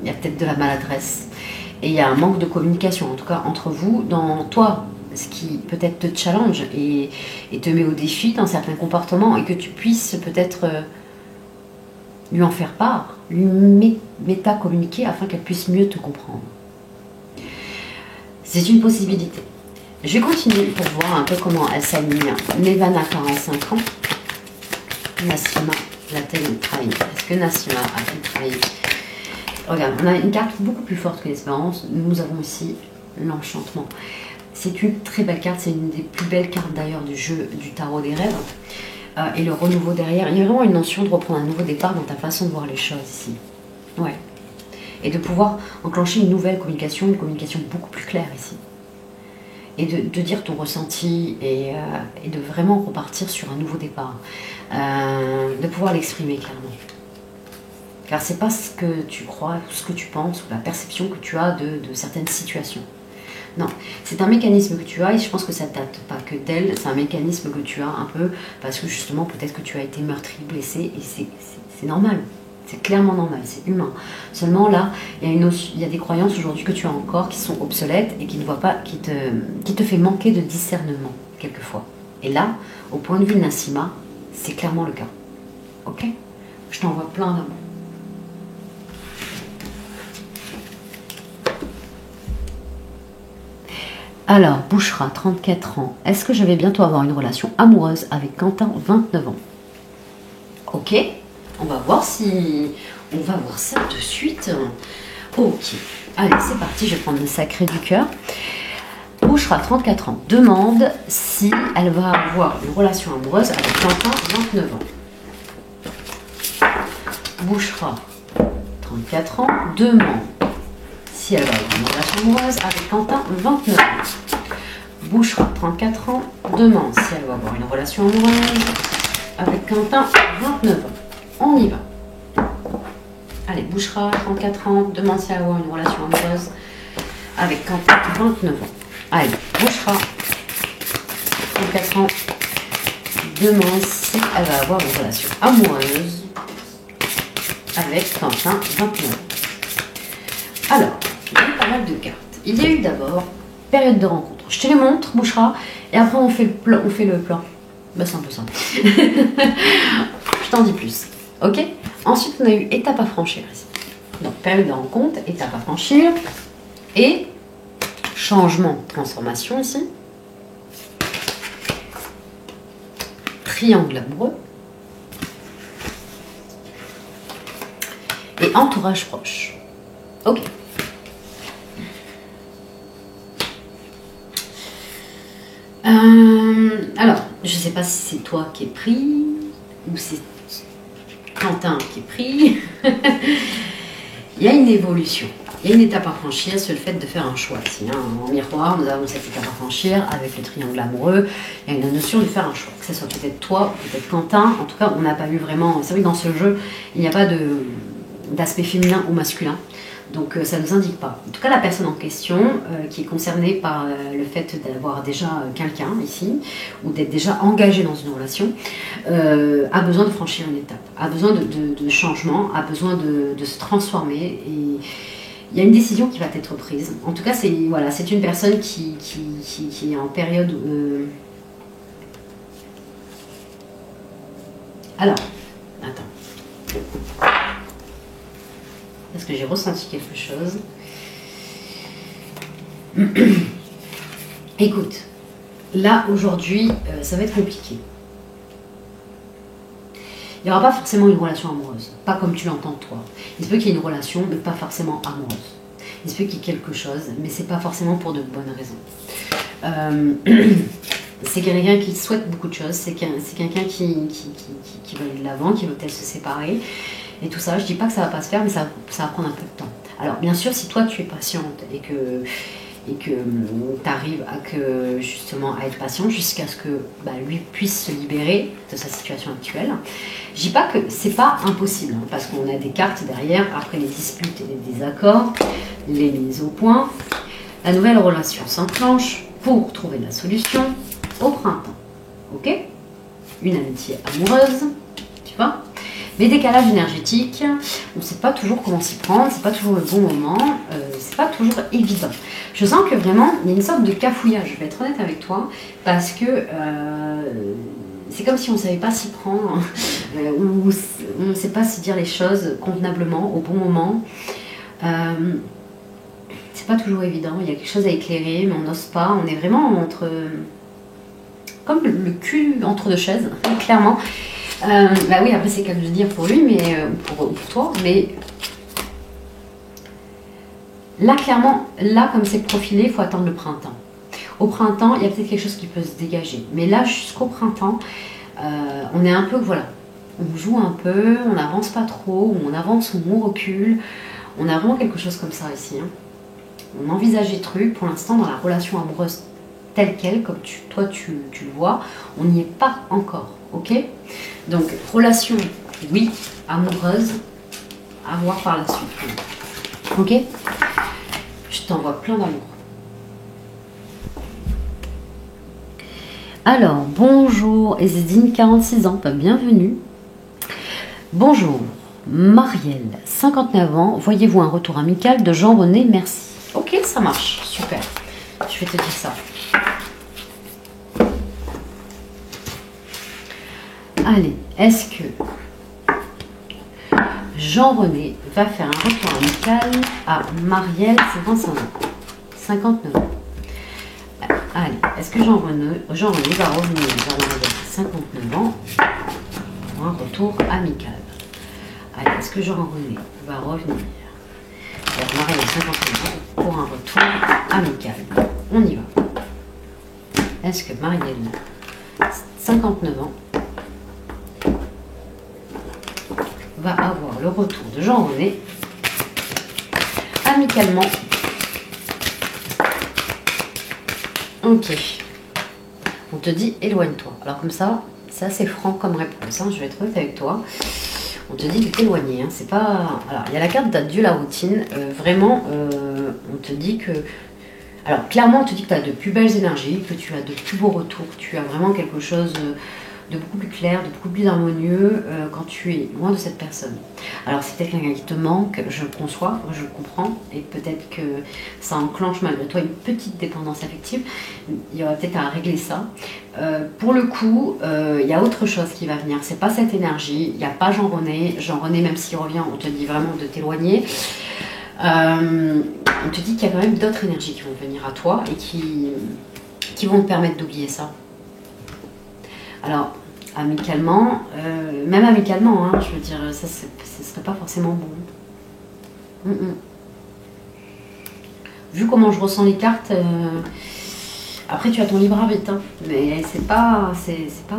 Il y a peut-être de la maladresse. Et il y a un manque de communication, en tout cas entre vous, dans toi, ce qui peut-être te challenge et te met au défi dans certains comportements et que tu puisses peut-être lui en faire part, lui méta-communiquer afin qu'elle puisse mieux te comprendre. C'est une possibilité. Je vais continuer pour voir un peu comment elle s'aligne. Nevana, 45 ans. Nassima l'a-t-elle trahi? Est-ce que Nassima a-t-elle trahi? Regarde, on a une carte beaucoup plus forte que l'espérance. Nous avons ici l'enchantement. C'est une très belle carte. C'est une des plus belles cartes d'ailleurs du jeu du tarot des rêves. Et le renouveau derrière. Il y a vraiment une notion de reprendre un nouveau départ dans ta façon de voir les choses ici. Ouais. Et de pouvoir enclencher une nouvelle communication, une communication beaucoup plus claire ici. Et de dire ton ressenti et de vraiment repartir sur un nouveau départ. De pouvoir l'exprimer clairement. Car c'est pas ce que tu crois, ce que tu penses, ou la perception que tu as de certaines situations. Non, c'est un mécanisme que tu as et je pense que ça ne date pas que d'elle, c'est un mécanisme que tu as un peu parce que justement peut-être que tu as été meurtri, blessé et c'est normal. C'est clairement normal, c'est humain. Seulement là, il y a des croyances aujourd'hui que tu as encore qui sont obsolètes et qui ne voient pas, qui te fait manquer de discernement quelquefois. Et là, au point de vue de Nassima, c'est clairement le cas. Ok? Je t'envoie plein d'amour. Alors, Bouchra, 34 ans. Est-ce que je vais bientôt avoir une relation amoureuse avec Quentin, 29 ans? Ok, on va voir si... On va voir ça de suite. Ok, allez, c'est parti, je vais prendre le sacré du cœur. Bouchra, 34 ans, demande si elle va avoir une relation amoureuse avec Quentin, 29 ans. Bouchra, 34 ans, demande si elle va avoir une relation amoureuse avec Quentin, 29 ans. Bouchra, 34 ans, demande si elle va avoir une relation amoureuse avec Quentin, 29 ans. On y va. Allez, Bouchra, 34 ans, demande si elle va avoir une relation amoureuse avec Quentin, 29 ans. Allez, Bouchra, 34 ans, demande si elle va avoir une relation amoureuse avec Quentin, 29 ans. Alors, il y a eu pas mal de cartes. Il y a eu d'abord période de rencontre. Je te les montre, Bouchra, et après on fait le plan. Bah, c'est un peu ça. Je t'en dis plus. Ok? Ensuite, on a eu étape à franchir ici. Donc, période de rencontre, étape à franchir et changement, transformation ici. Triangle amoureux. Et entourage proche. Ok. Alors, je ne sais pas si c'est toi qui es pris ou c'est Quentin qui est pris. Il y a une évolution. Il y a une étape à franchir, c'est le fait de faire un choix. Ici, hein. En miroir, nous avons cette étape à franchir avec le triangle amoureux. Il y a une notion de faire un choix. Que ce soit peut-être toi, peut-être Quentin. En tout cas, on n'a pas eu vraiment... C'est vrai que dans ce jeu, il n'y a pas d'aspect féminin ou masculin. Donc ça ne nous indique pas. En tout cas, la personne en question qui est concernée par le fait d'avoir déjà quelqu'un ici, ou d'être déjà engagée dans une relation, a besoin de franchir une étape, a besoin de changement, a besoin de se transformer. Et il y a une décision qui va être prise. En tout cas, c'est voilà, c'est une personne qui est en période... Alors, attends. Parce que j'ai ressenti quelque chose. Écoute, là, aujourd'hui, ça va être compliqué. Il n'y aura pas forcément une relation amoureuse. Pas comme tu l'entends toi. Il se peut qu'il y ait une relation, mais pas forcément amoureuse. Il se peut qu'il y ait quelque chose, mais c'est pas forcément pour de bonnes raisons. C'est quelqu'un qui souhaite beaucoup de choses. C'est quelqu'un qui va aller de l'avant, qui veut peut-être se séparer. Et tout ça, je dis pas que ça va pas se faire, mais ça va prendre un peu de temps. Alors bien sûr, si toi tu es patiente et que tu arrives justement à être patient jusqu'à ce que lui puisse se libérer de sa situation actuelle, je dis pas que c'est pas impossible, hein, parce qu'on a des cartes derrière, après les disputes et les désaccords, les mises au point, la nouvelle relation s'enclenche pour trouver la solution au printemps. Ok? Une amitié amoureuse, tu vois? Les décalages énergétiques, on ne sait pas toujours comment s'y prendre, c'est pas toujours le bon moment, c'est pas toujours évident. Je sens que vraiment, il y a une sorte de cafouillage, je vais être honnête avec toi, parce que c'est comme si on ne savait pas s'y prendre, ou on ne sait pas s'y dire les choses convenablement, au bon moment. C'est pas toujours évident, il y a quelque chose à éclairer, mais on n'ose pas, on est vraiment entre... comme le cul entre deux chaises, clairement. Oui, après c'est qu'à le dire pour lui, mais pour toi, mais là clairement, là comme c'est profilé, il faut attendre le printemps. Au printemps, il y a peut-être quelque chose qui peut se dégager, mais là jusqu'au printemps, on est un peu, voilà, on joue un peu, on n'avance pas trop, on avance ou on recule, on a vraiment quelque chose comme ça ici. Hein. On envisage des trucs, pour l'instant dans la relation amoureuse telle qu'elle, comme toi tu le vois, on n'y est pas encore, ok? Donc, relation, oui, amoureuse, à voir par la suite. Ok? Je t'envoie plein d'amour. Alors, bonjour, Ezedine, 46 ans, bienvenue. Bonjour, Marielle, 59 ans, voyez-vous un retour amical de Jean-René, merci. Ok, ça marche, super. Je vais te dire ça. Allez, est-ce que Jean-René va faire un retour amical à Marielle, 55 ans. 59 ans. Allez, est-ce que Jean-René va revenir vers Marielle, 59 ans, pour un retour amical? Allez, est-ce que Jean-René va revenir vers Marielle, 59 ans, pour un retour amical? On y va. Est-ce que Marielle, 59 ans, va avoir le retour de Jean-René amicalement? Ok. On te dit éloigne-toi. Alors comme ça, c'est assez franc comme réponse. Hein. Je vais être honnête avec toi. On te dit de t'éloigner. Hein. C'est pas. Alors il y a la carte d'adieu la routine. Vraiment, on te dit que. Alors clairement, on te dit que tu as de plus belles énergies, que tu as de plus beaux retours, que tu as vraiment quelque chose de beaucoup plus clair, de beaucoup plus harmonieux quand tu es loin de cette personne. Alors c'est peut-être quelqu'un qui te manque, je le conçois, je le comprends, et peut-être que ça enclenche malgré toi une petite dépendance affective. Il y aura peut-être à régler ça. Pour le coup, il y a autre chose qui va venir, c'est pas cette énergie, il n'y a pas Jean-René. Jean-René, même s'il revient, on te dit vraiment de t'éloigner. On te dit qu'il y a quand même d'autres énergies qui vont venir à toi et qui vont te permettre d'oublier ça. Alors, amicalement, même amicalement, hein, je veux dire, ça ne serait pas forcément bon. Vu comment je ressens les cartes, après tu as ton libre arbitre, hein, mais c'est pas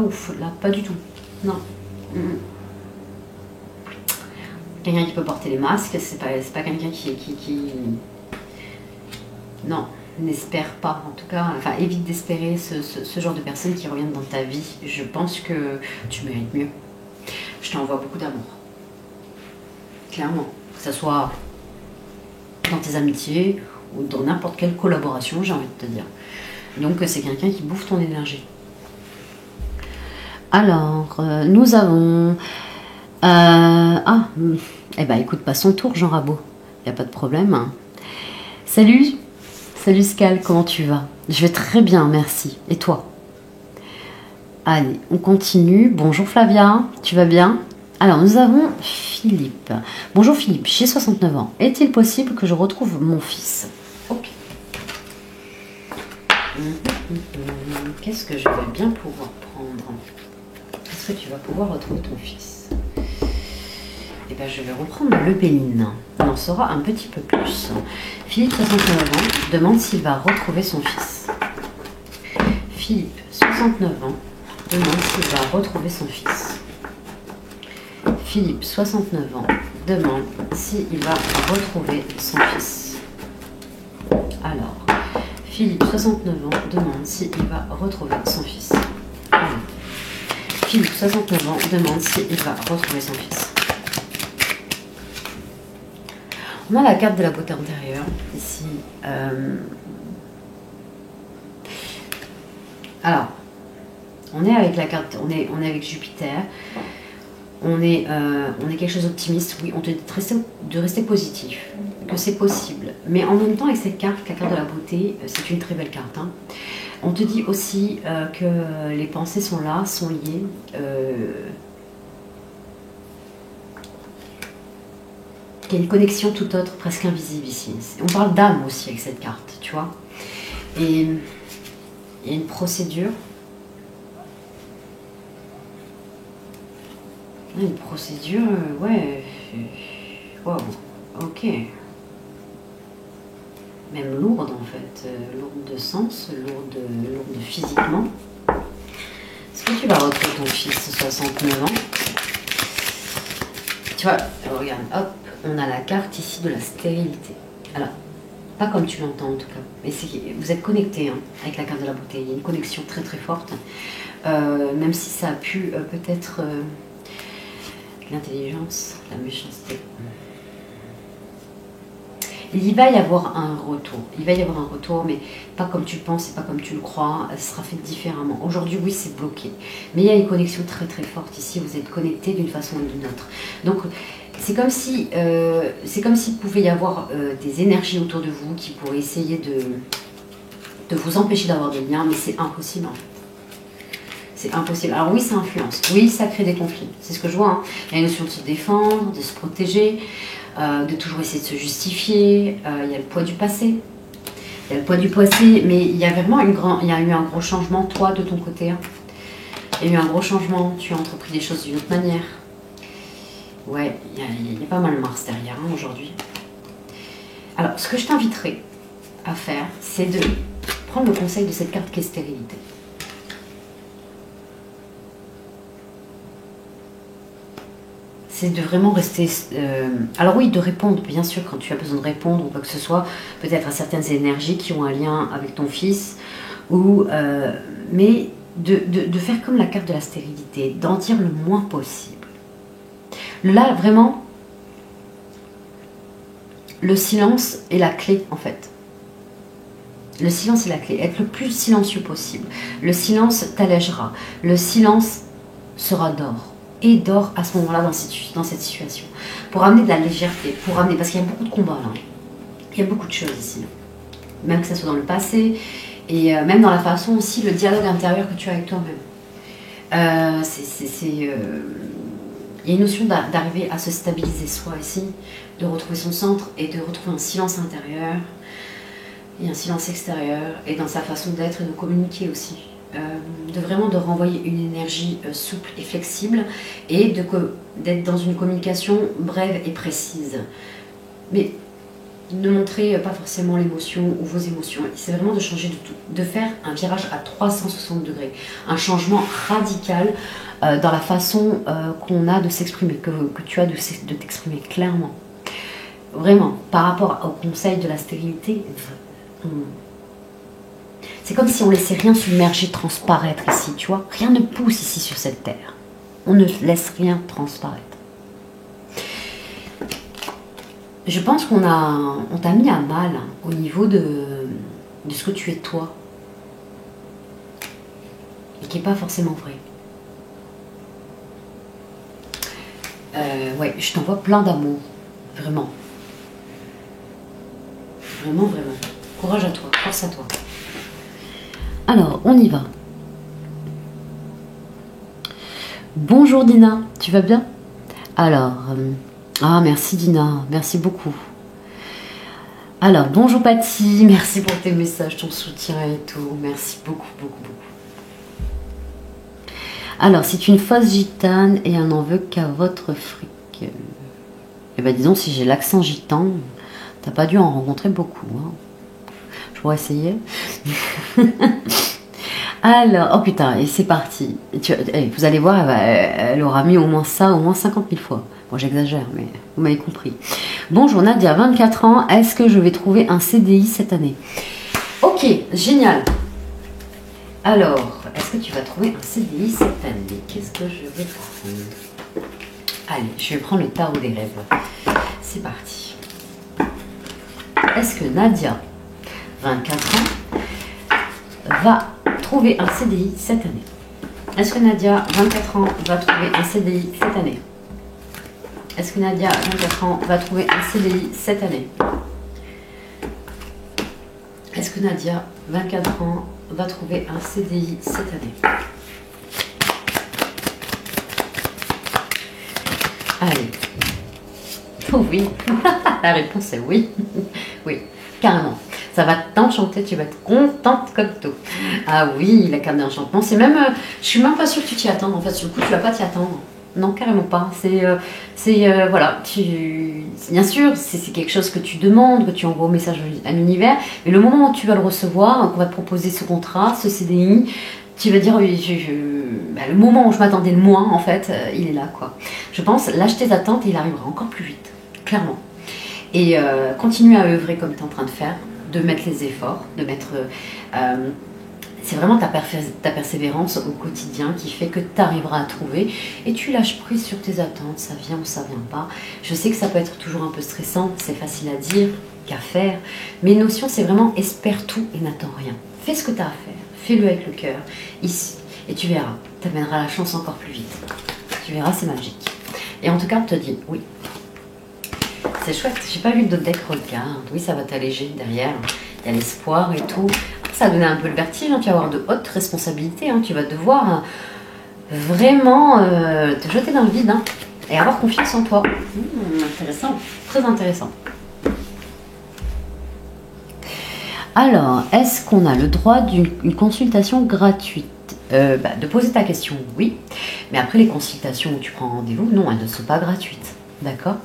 ouf, là, pas du tout. Non. Quelqu'un qui peut porter les masques, c'est pas quelqu'un qui... Non. N'espère pas, en tout cas, enfin évite d'espérer ce genre de personnes qui reviennent dans ta vie. Je pense que tu mérites mieux. Je t'envoie beaucoup d'amour. Clairement. Que ce soit dans tes amitiés ou dans n'importe quelle collaboration, j'ai envie de te dire. Donc c'est quelqu'un qui bouffe ton énergie. Alors, nous avons... eh ben écoute, pas son tour, Jean Rabot. Il n'y a pas de problème. Salut! Salut Scal, comment tu vas? Je vais très bien, merci. Et toi? Allez, on continue. Bonjour Flavia, tu vas bien? Alors, nous avons Philippe. Bonjour Philippe, j'ai 69 ans. Est-il possible que je retrouve mon fils? Ok. Qu'est-ce que je vais bien pouvoir prendre? Est-ce que tu vas pouvoir retrouver ton fils? Eh bien, je vais reprendre le Béline. On en saura un petit peu plus. Philippe, 69 ans, demande s'il va retrouver son fils. Philippe, 69 ans, demande s'il va retrouver son fils. Philippe, 69 ans, demande s'il va retrouver son fils. Alors, Philippe, 69 ans, demande s'il va retrouver son fils. Philippe, 69 ans, demande s'il va retrouver son fils. On a la carte de la beauté intérieure, ici. Alors, on est avec la carte, on est avec Jupiter. On est quelque chose d'optimiste, oui, on te dit de rester positif, que c'est possible. Mais en même temps, avec cette carte, la carte de la beauté, c'est une très belle carte. Hein. On te dit aussi que les pensées sont là, sont liées. Qu'il y a une connexion tout autre, presque invisible ici. On parle d'âme aussi avec cette carte, tu vois. Et il y a une procédure. Une procédure, ouais. Wow, ok. Même lourde en fait. Lourde de sens, lourde physiquement. Est-ce que tu vas retrouver ton fils 69 ans? Tu vois, regarde, hop. On a la carte ici de la stérilité. Alors, pas comme tu l'entends en tout cas, mais vous êtes connectés hein, avec la carte de la beauté. Il y a une connexion très très forte, même si ça a pu peut-être l'intelligence, la méchanceté. Il va y avoir un retour. Il va y avoir un retour, mais pas comme tu le penses et pas comme tu le crois. Ça sera fait différemment. Aujourd'hui, oui, c'est bloqué. Mais il y a une connexion très très forte ici. Vous êtes connectés d'une façon ou d'une autre. Donc, c'est comme s'il pouvait y avoir des énergies autour de vous qui pourraient essayer de vous empêcher d'avoir des liens, mais c'est impossible en fait. C'est impossible. Alors oui, ça influence. Oui, ça crée des conflits. C'est ce que je vois. Hein. Il y a une notion de se défendre, de se protéger, de toujours essayer de se justifier. Il y a le poids du passé. Il y a le poids du passé, mais il y a vraiment il y a eu un gros changement, toi, de ton côté. Hein. Il y a eu un gros changement. Tu as entrepris des choses d'une autre manière. Ouais, il y a pas mal Mars derrière hein, aujourd'hui. Alors, ce que je t'inviterai à faire, c'est de prendre le conseil de cette carte qui est stérilité. C'est de vraiment rester... alors oui, de répondre, bien sûr, quand tu as besoin de répondre ou quoi que ce soit, peut-être à certaines énergies qui ont un lien avec ton fils, ou, mais de faire comme la carte de la stérilité, d'en dire le moins possible. Là, vraiment, le silence est la clé, en fait. Le silence est la clé. Être le plus silencieux possible. Le silence t'allégera. Le silence sera d'or. Et d'or à ce moment-là dans cette situation. Pour amener de la légèreté. Pour amener, parce qu'il y a beaucoup de combats là. Il y a beaucoup de choses ici. Même que ça soit dans le passé. Et même dans la façon aussi, le dialogue intérieur que tu as avec toi-même. Il y a une notion d'arriver à se stabiliser soi ici, de retrouver son centre et de retrouver un silence intérieur et un silence extérieur et dans sa façon d'être et de communiquer aussi. De renvoyer une énergie souple et flexible et d'être dans une communication brève et précise. Mais ne montrez pas forcément l'émotion ou vos émotions. C'est vraiment de changer de tout, de faire un virage à 360 degrés, un changement radical dans la façon qu'on a de s'exprimer, que tu as de t'exprimer clairement. Vraiment, par rapport au conseil de la stérilité, c'est comme si on laissait rien submerger, transparaître ici, tu vois. Rien ne pousse ici sur cette terre. On ne laisse rien transparaître. Je pense qu'on t'a mis à mal hein, au niveau de ce que tu es toi. Et qui n'est pas forcément vrai. Ouais, je t'envoie plein d'amour. Vraiment. Vraiment, vraiment. Courage à toi, force à toi. Alors, on y va. Bonjour Dina, tu vas bien? Alors, merci Dina, merci beaucoup. Alors, bonjour Patty, merci pour tes messages, ton soutien et tout. Merci beaucoup, beaucoup, beaucoup. Alors, c'est une fausse gitane et elle n'en veut qu'à votre fric. Eh ben, disons, si j'ai l'accent gitan, t'as pas dû en rencontrer beaucoup. Hein. Je pourrais essayer. Alors, oh putain, et c'est parti. Vous allez voir, elle aura mis au moins ça, au moins 50 000 fois. Bon, j'exagère, mais vous m'avez compris. Bonjour Nadia, 24 ans. Est-ce que je vais trouver un CDI cette année? Ok, génial. Alors, est-ce que tu vas trouver un CDI cette année? Qu'est-ce que je vais prendre? Allez, je vais prendre le tarot des rêves. C'est parti. Est-ce que Nadia, 24 ans, va trouver un CDI cette année? Est-ce que Nadia, 24 ans, va trouver un CDI cette année? Est-ce que Nadia, 24 ans, va trouver un CDI cette année? Est-ce que Nadia, 24 ans, va trouver un CDI cette année? Allez. Oh oui. La réponse est oui. Oui, carrément. Ça va t'enchanter, tu vas être contente comme tout. Ah oui, la carte d'enchantement, c'est même... je suis même pas sûre que tu t'y attends. En fait, sur le coup, tu vas pas t'y attendre. Non, carrément pas. Voilà, bien sûr, c'est quelque chose que tu demandes, que tu envoies au message à l'univers, mais le moment où tu vas le recevoir, qu'on va te proposer ce contrat, ce CDI, tu vas dire, oui, le moment où je m'attendais le moins, en fait, il est là, quoi. Je pense, lâche tes attentes et il arrivera encore plus vite, clairement. Et continue à œuvrer comme tu es en train de faire, de mettre les efforts, de mettre... c'est vraiment ta persévérance au quotidien qui fait que tu arriveras à trouver et tu lâches prise sur tes attentes, ça vient ou ça vient pas. Je sais que ça peut être toujours un peu stressant, c'est facile à dire qu'à faire, mais une notion c'est vraiment espère tout et n'attends rien. Fais ce que tu as à faire, fais-le avec le cœur, ici, et tu verras, tu amèneras la chance encore plus vite. Tu verras, c'est magique. Et en tout cas, on te dit oui. C'est chouette, j'ai pas vu d'autres decks, regarde, oui ça va t'alléger derrière, il y a l'espoir et tout. Ça va donner un peu le vertige, hein. Tu vas avoir de hautes responsabilités, hein. Tu vas devoir vraiment te jeter dans le vide, hein, et avoir confiance en toi. Intéressant, très intéressant. Alors, est-ce qu'on a le droit d'une consultation gratuite? De poser ta question, oui. Mais après, les consultations où tu prends rendez-vous, non, elles ne sont pas gratuites. D'accord?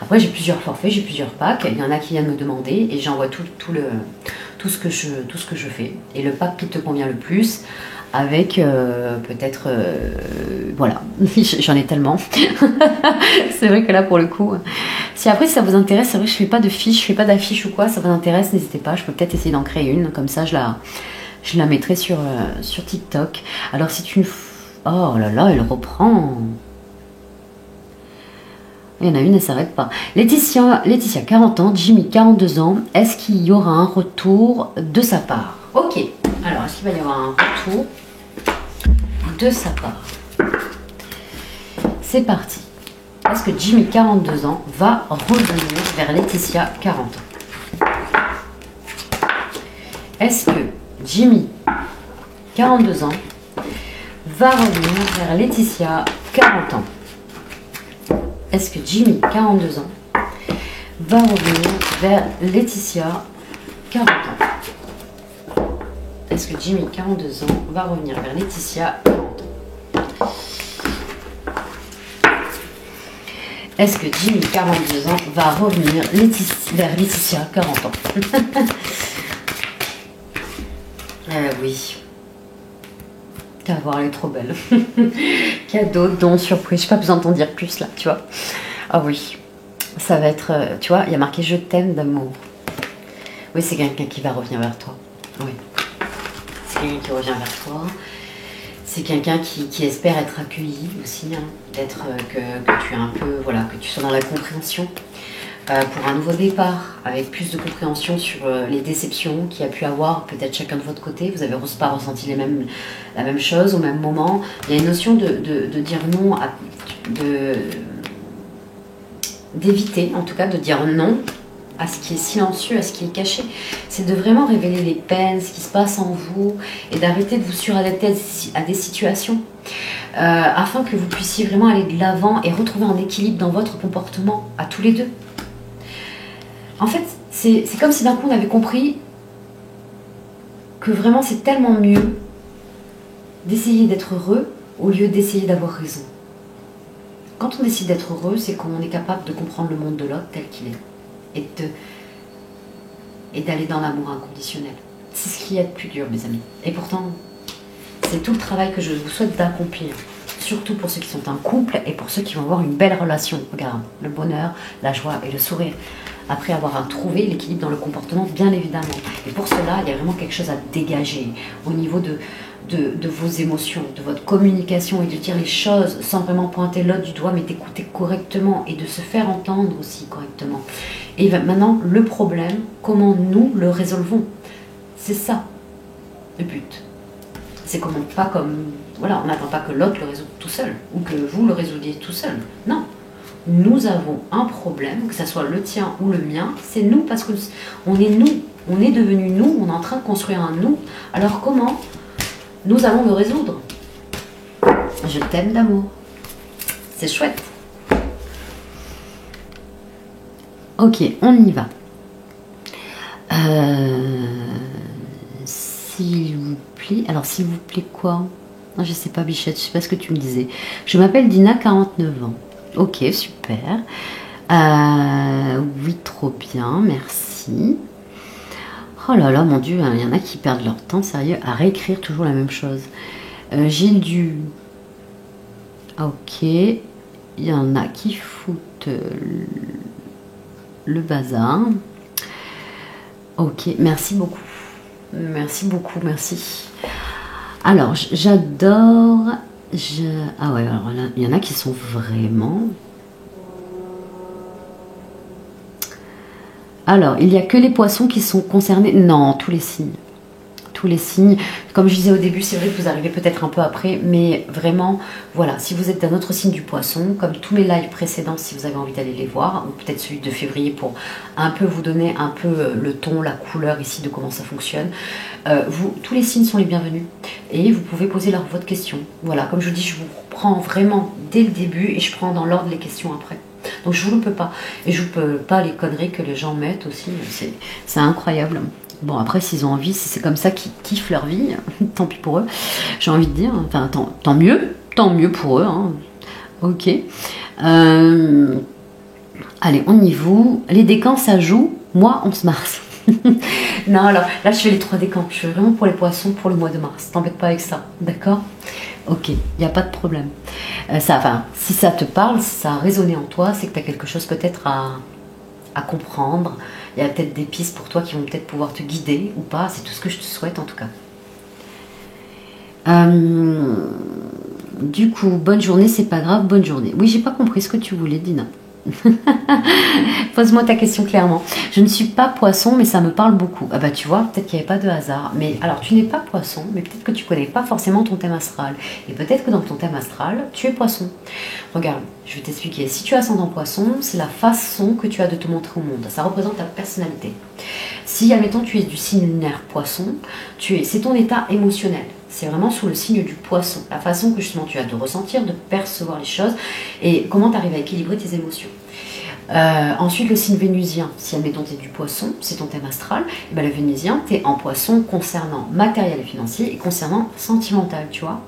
Après, j'ai plusieurs forfaits, j'ai plusieurs packs. Il y en a qui viennent me demander et j'envoie tout ce que je fais. Et le pack qui te convient le plus, avec peut-être... voilà, j'en ai tellement. C'est vrai que là, pour le coup... Si après, si ça vous intéresse, c'est vrai que je fais pas de fiches, je fais pas d'affiches ou quoi, ça vous intéresse, n'hésitez pas. Je peux peut-être essayer d'en créer une, comme ça, je la mettrai sur TikTok. Alors, si tu... Oh là là, elle reprend... Il y en a une, elle ne s'arrête pas. Laetitia, 40 ans, Jimmy, 42 ans. Est-ce qu'il y aura un retour de sa part? Ok. Alors, est-ce qu'il va y avoir un retour de sa part? C'est parti. Est-ce que Jimmy, 42 ans, va revenir vers Laetitia, 40 ans? Est-ce que Jimmy, 42 ans, va revenir vers Laetitia, 40 ans? Est-ce que Jimmy, 42 ans, va revenir vers Laetitia, 40 ans? Est-ce que Jimmy, 42 ans, va revenir vers Laetitia, 40 ans? Est-ce que Jimmy, 42 ans, va revenir vers Laetitia, 40 ans? Oui. Tu vas voir, elle est trop belle. Cadeau, don, surprise. Je n'ai pas besoin d'en dire plus là, tu vois. Ah oui. Ça va être... tu vois, il y a marqué « Je t'aime d'amour ». Oui, c'est quelqu'un qui va revenir vers toi. Oui. C'est quelqu'un qui revient vers toi. C'est quelqu'un qui espère être accueilli aussi. Hein. D'être... que tu es un peu... Voilà, que tu sois dans la compréhension. Pour un nouveau départ, avec plus de compréhension sur les déceptions qu'il y a pu avoir peut-être chacun de votre côté. Vous n'avez pas ressenti la même chose au même moment. Il y a une notion de dire non, d'éviter en tout cas de dire non à ce qui est silencieux, à ce qui est caché. C'est de vraiment révéler les peines, ce qui se passe en vous, et d'arrêter de vous suradapter à des situations. Afin que vous puissiez vraiment aller de l'avant et retrouver un équilibre dans votre comportement, à tous les deux. En fait, c'est comme si d'un coup on avait compris que vraiment c'est tellement mieux d'essayer d'être heureux au lieu d'essayer d'avoir raison. Quand on décide d'être heureux, c'est qu'on est capable de comprendre le monde de l'autre tel qu'il est et d'aller dans l'amour inconditionnel. C'est ce qui est le plus dur, mes amis. Et pourtant, c'est tout le travail que je vous souhaite d'accomplir. Surtout pour ceux qui sont en couple et pour ceux qui vont avoir une belle relation. Regarde, le bonheur, la joie et le sourire. Après avoir trouvé l'équilibre dans le comportement, bien évidemment. Et pour cela, il y a vraiment quelque chose à dégager au niveau de vos émotions, de votre communication, et de dire les choses sans vraiment pointer l'autre du doigt, mais d'écouter correctement et de se faire entendre aussi correctement. Et maintenant, le problème, comment nous le résolvons? C'est ça, le but. C'est comment, pas comme... Voilà, on n'attend pas que l'autre le résolve tout seul, ou que vous le résolviez tout seul. Non. Nous avons un problème, que ce soit le tien ou le mien, c'est nous, parce que on est nous, on est devenu nous, on est en train de construire un nous. Alors comment nous allons le résoudre? Je t'aime d'amour. C'est chouette. Ok, on y va. S'il vous plaît. Alors, s'il vous plaît, quoi? Non, je sais pas, Bichette, je sais pas ce que tu me disais. Je m'appelle Dina, 49 ans. Ok, super. Oui, trop bien, merci. Oh là là, mon Dieu, il y en a qui perdent leur temps, sérieux, à réécrire toujours la même chose. Gilles du... Ok. Il y en a qui foutent le bazar. Ok, merci beaucoup. Merci beaucoup, merci. Alors, j'adore... Ah ouais, alors là, il y en a qui sont vraiment... Alors, il n'y a que les poissons qui sont concernés. Non, tous les signes. tous les signes. Comme je disais au début, c'est vrai que vous arrivez peut-être un peu après, mais vraiment, voilà, si vous êtes d'un autre signe du poisson, comme tous mes lives précédents, si vous avez envie d'aller les voir, ou peut-être celui de février pour un peu vous donner un peu le ton, la couleur ici de comment ça fonctionne, tous les signes sont les bienvenus et vous pouvez poser votre question. Voilà, comme je vous dis, je vous prends vraiment dès le début et je prends dans l'ordre les questions après. Donc je vous le peux pas. Et je vous peux pas les conneries que les gens mettent aussi. C'est incroyable. Bon, après, s'ils ont envie, si c'est comme ça qu'ils kiffent leur vie, tant pis pour eux, j'ai envie de dire. Enfin, tant mieux pour eux. Hein. Ok. Allez, on y va. Les décans, ça joue. Moi, 11 mars. Non, alors là, je fais les 3 décans. Je fais vraiment pour les poissons pour le mois de mars. T'embête pas avec ça, d'accord? Ok, il n'y a pas de problème. Si ça te parle, si ça a résonné en toi, c'est que tu as quelque chose peut-être à comprendre. Il y a peut-être des pistes pour toi qui vont peut-être pouvoir te guider ou pas. C'est tout ce que je te souhaite en tout cas. Du coup, bonne journée, c'est pas grave, bonne journée. Oui, j'ai pas compris ce que tu voulais, Dina. Pose-moi ta question clairement. Je ne suis pas poisson, mais ça me parle beaucoup. Ah bah tu vois, peut-être qu'il n'y avait pas de hasard. Mais alors, tu n'es pas poisson, mais peut-être que tu connais pas forcément ton thème astral. Et peut-être que dans ton thème astral, tu es poisson. Regarde, je vais t'expliquer. Si tu as ascendant poisson, c'est la façon que tu as de te montrer au monde. Ça représente ta personnalité. Si, admettons, tu es du signe lunaire poisson, c'est ton état émotionnel. C'est vraiment sous le signe du poisson. La façon que justement tu as de ressentir, de percevoir les choses et comment tu arrives à équilibrer tes émotions. Ensuite, le signe vénusien. Si admettons tu es du poisson, c'est ton thème astral, et ben le vénusien, tu es en poisson concernant matériel et financier et concernant sentimental, tu vois.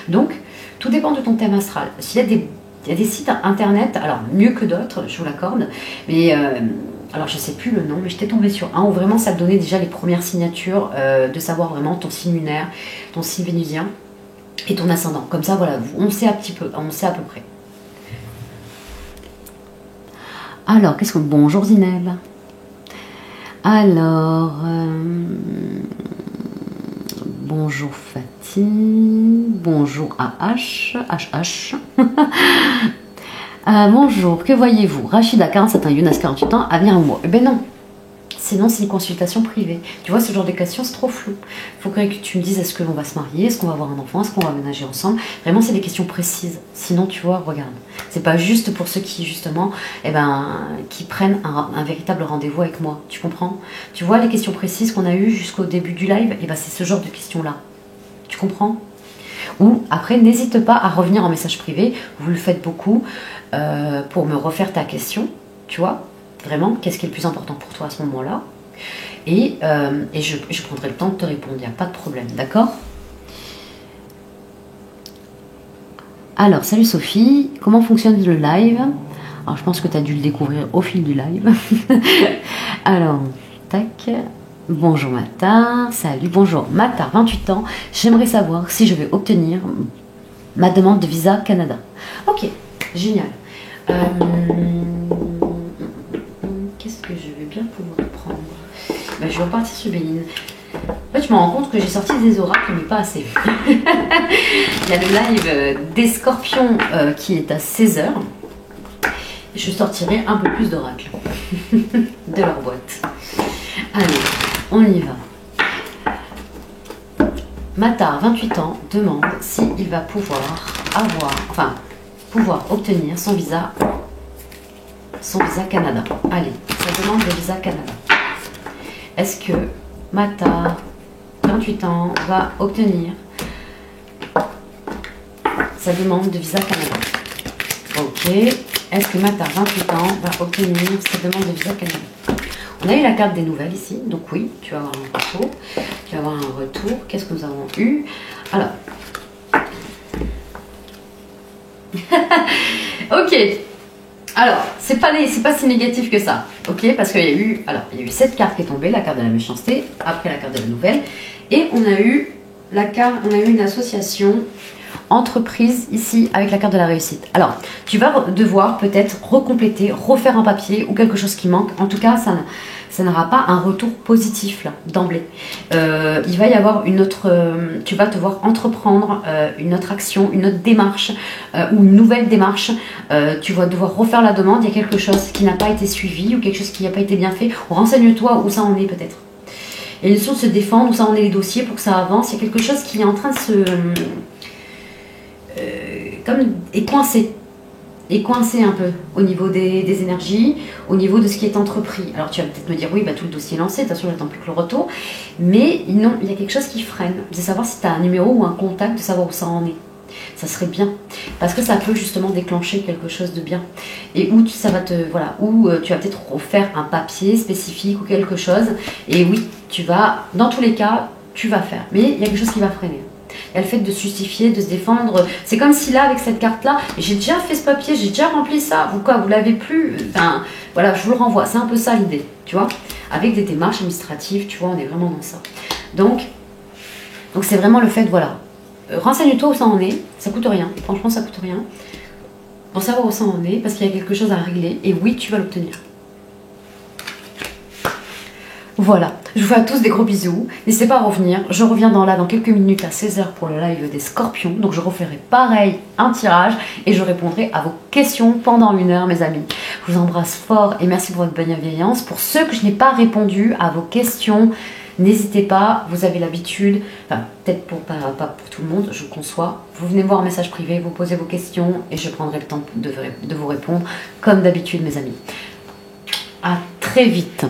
Donc, tout dépend de ton thème astral. S'il y a des sites internet, alors mieux que d'autres, je vous l'accorde, mais alors je sais plus le nom, mais j'étais tombée sur un où vraiment ça te donnait déjà les premières signatures de savoir vraiment ton signe lunaire, ton signe vénusien et ton ascendant. Comme ça, voilà, on sait on sait à peu près. Alors, qu'est-ce que... Bonjour Zineb. Alors... Bonjour Fatih. Bonjour AH. HH. Bonjour, que voyez-vous? Rachida, 47 ans, Younas, 48 ans, avenir ou moi? Eh ben non. Sinon, c'est une consultation privée. Tu vois, ce genre de questions, c'est trop flou. Il faut que tu me dises, est-ce que l'on va se marier? Est-ce qu'on va avoir un enfant? Est-ce qu'on va aménager ensemble? Vraiment, c'est des questions précises. Sinon, tu vois, regarde. C'est pas juste pour ceux qui, justement, qui prennent un véritable rendez-vous avec moi. Tu comprends? Tu vois, les questions précises qu'on a eues jusqu'au début du live, c'est ce genre de questions-là. Tu comprends? Ou, après, n'hésite pas à revenir en message privé. Vous le faites beaucoup pour me refaire ta question. Tu vois? Vraiment, qu'est-ce qui est le plus important pour toi à ce moment-là? Et je prendrai le temps de te répondre, il n'y a pas de problème, d'accord? Alors, salut Sophie, comment fonctionne le live? Alors, je pense que tu as dû le découvrir au fil du live. Alors, tac. Bonjour Matar, salut, bonjour Matar, 28 ans. J'aimerais savoir si je vais obtenir ma demande de visa Canada. Ok, génial. Qu'est-ce que je vais bien pouvoir prendre? Je vais repartir sur Béline. En fait, je me rends compte que j'ai sorti des oracles, mais pas assez. Il y a le live des scorpions qui est à 16h. Je sortirai un peu plus d'oracles de leur boîte. Allez, on y va. Matar, 28 ans, demande s'il va pouvoir obtenir son visa Canada. Allez, ça demande le visa Canada. Est-ce que Matar, 28 ans, va obtenir sa demande de visa Canada? Ok. Est-ce que Matar, 28 ans, va obtenir sa demande de visa Canada? On a eu la carte des nouvelles ici, donc oui, tu vas avoir un retour. Tu vas avoir un retour. Qu'est-ce que nous avons eu? Alors. Ok. Alors, c'est pas si négatif que ça, ok? Parce qu'il y a eu, cette carte qui est tombée, la carte de la méchanceté, après la carte de la nouvelle, et on a eu une association entreprise ici avec la carte de la réussite. Alors, tu vas devoir peut-être recompléter, refaire un papier ou quelque chose qui manque. En tout cas, ça n'aura pas un retour positif là d'emblée. Il va y avoir tu vas devoir entreprendre une autre action, une autre démarche ou une nouvelle démarche. Tu vas devoir refaire la demande. Il y a quelque chose qui n'a pas été suivi ou quelque chose qui n'a pas été bien fait. Renseigne-toi où ça en est peut-être. Il y a une notion de se défendre, où ça en est les dossiers pour que ça avance. Il y a quelque chose qui est en train de se... est coincé un peu au niveau des énergies, au niveau de ce qui est entrepris. Alors tu vas peut-être me dire, oui, bah, tout le dossier est lancé, de toute façon j'attends plus que le retour. Mais non, il y a quelque chose qui freine. C'est savoir si tu as un numéro ou un contact, de savoir où ça en est. Ça serait bien. Parce que ça peut justement déclencher quelque chose de bien. Et où ça va te... Voilà, où tu vas peut-être refaire un papier spécifique ou quelque chose. Et oui, tu vas... Dans tous les cas, tu vas faire. Mais il y a quelque chose qui va freiner. Il y a le fait de se justifier, de se défendre. C'est comme si là, avec cette carte-là, j'ai déjà fait ce papier, j'ai déjà rempli ça. Vous quoi, vous l'avez plus? Enfin, voilà, je vous le renvoie. C'est un peu ça l'idée, tu vois. Avec des démarches administratives, tu vois, on est vraiment dans ça. Donc c'est vraiment le fait, voilà. Renseigne-toi où ça en est. Ça coûte rien. Franchement, ça coûte rien. Pour savoir où ça en est, parce qu'il y a quelque chose à régler. Et oui, tu vas l'obtenir. Voilà, je vous fais à tous des gros bisous. N'hésitez pas à revenir. Je reviens dans quelques minutes à 16 h pour le live des scorpions. Donc je referai pareil un tirage et je répondrai à vos questions pendant 1 heure, mes amis. Je vous embrasse fort et merci pour votre bienveillance. Pour ceux que je n'ai pas répondu à vos questions, n'hésitez pas, vous avez l'habitude, enfin peut-être pas pour tout le monde, je conçois. Vous venez me voir en message privé, vous posez vos questions et je prendrai le temps de vous répondre comme d'habitude, mes amis. À très vite.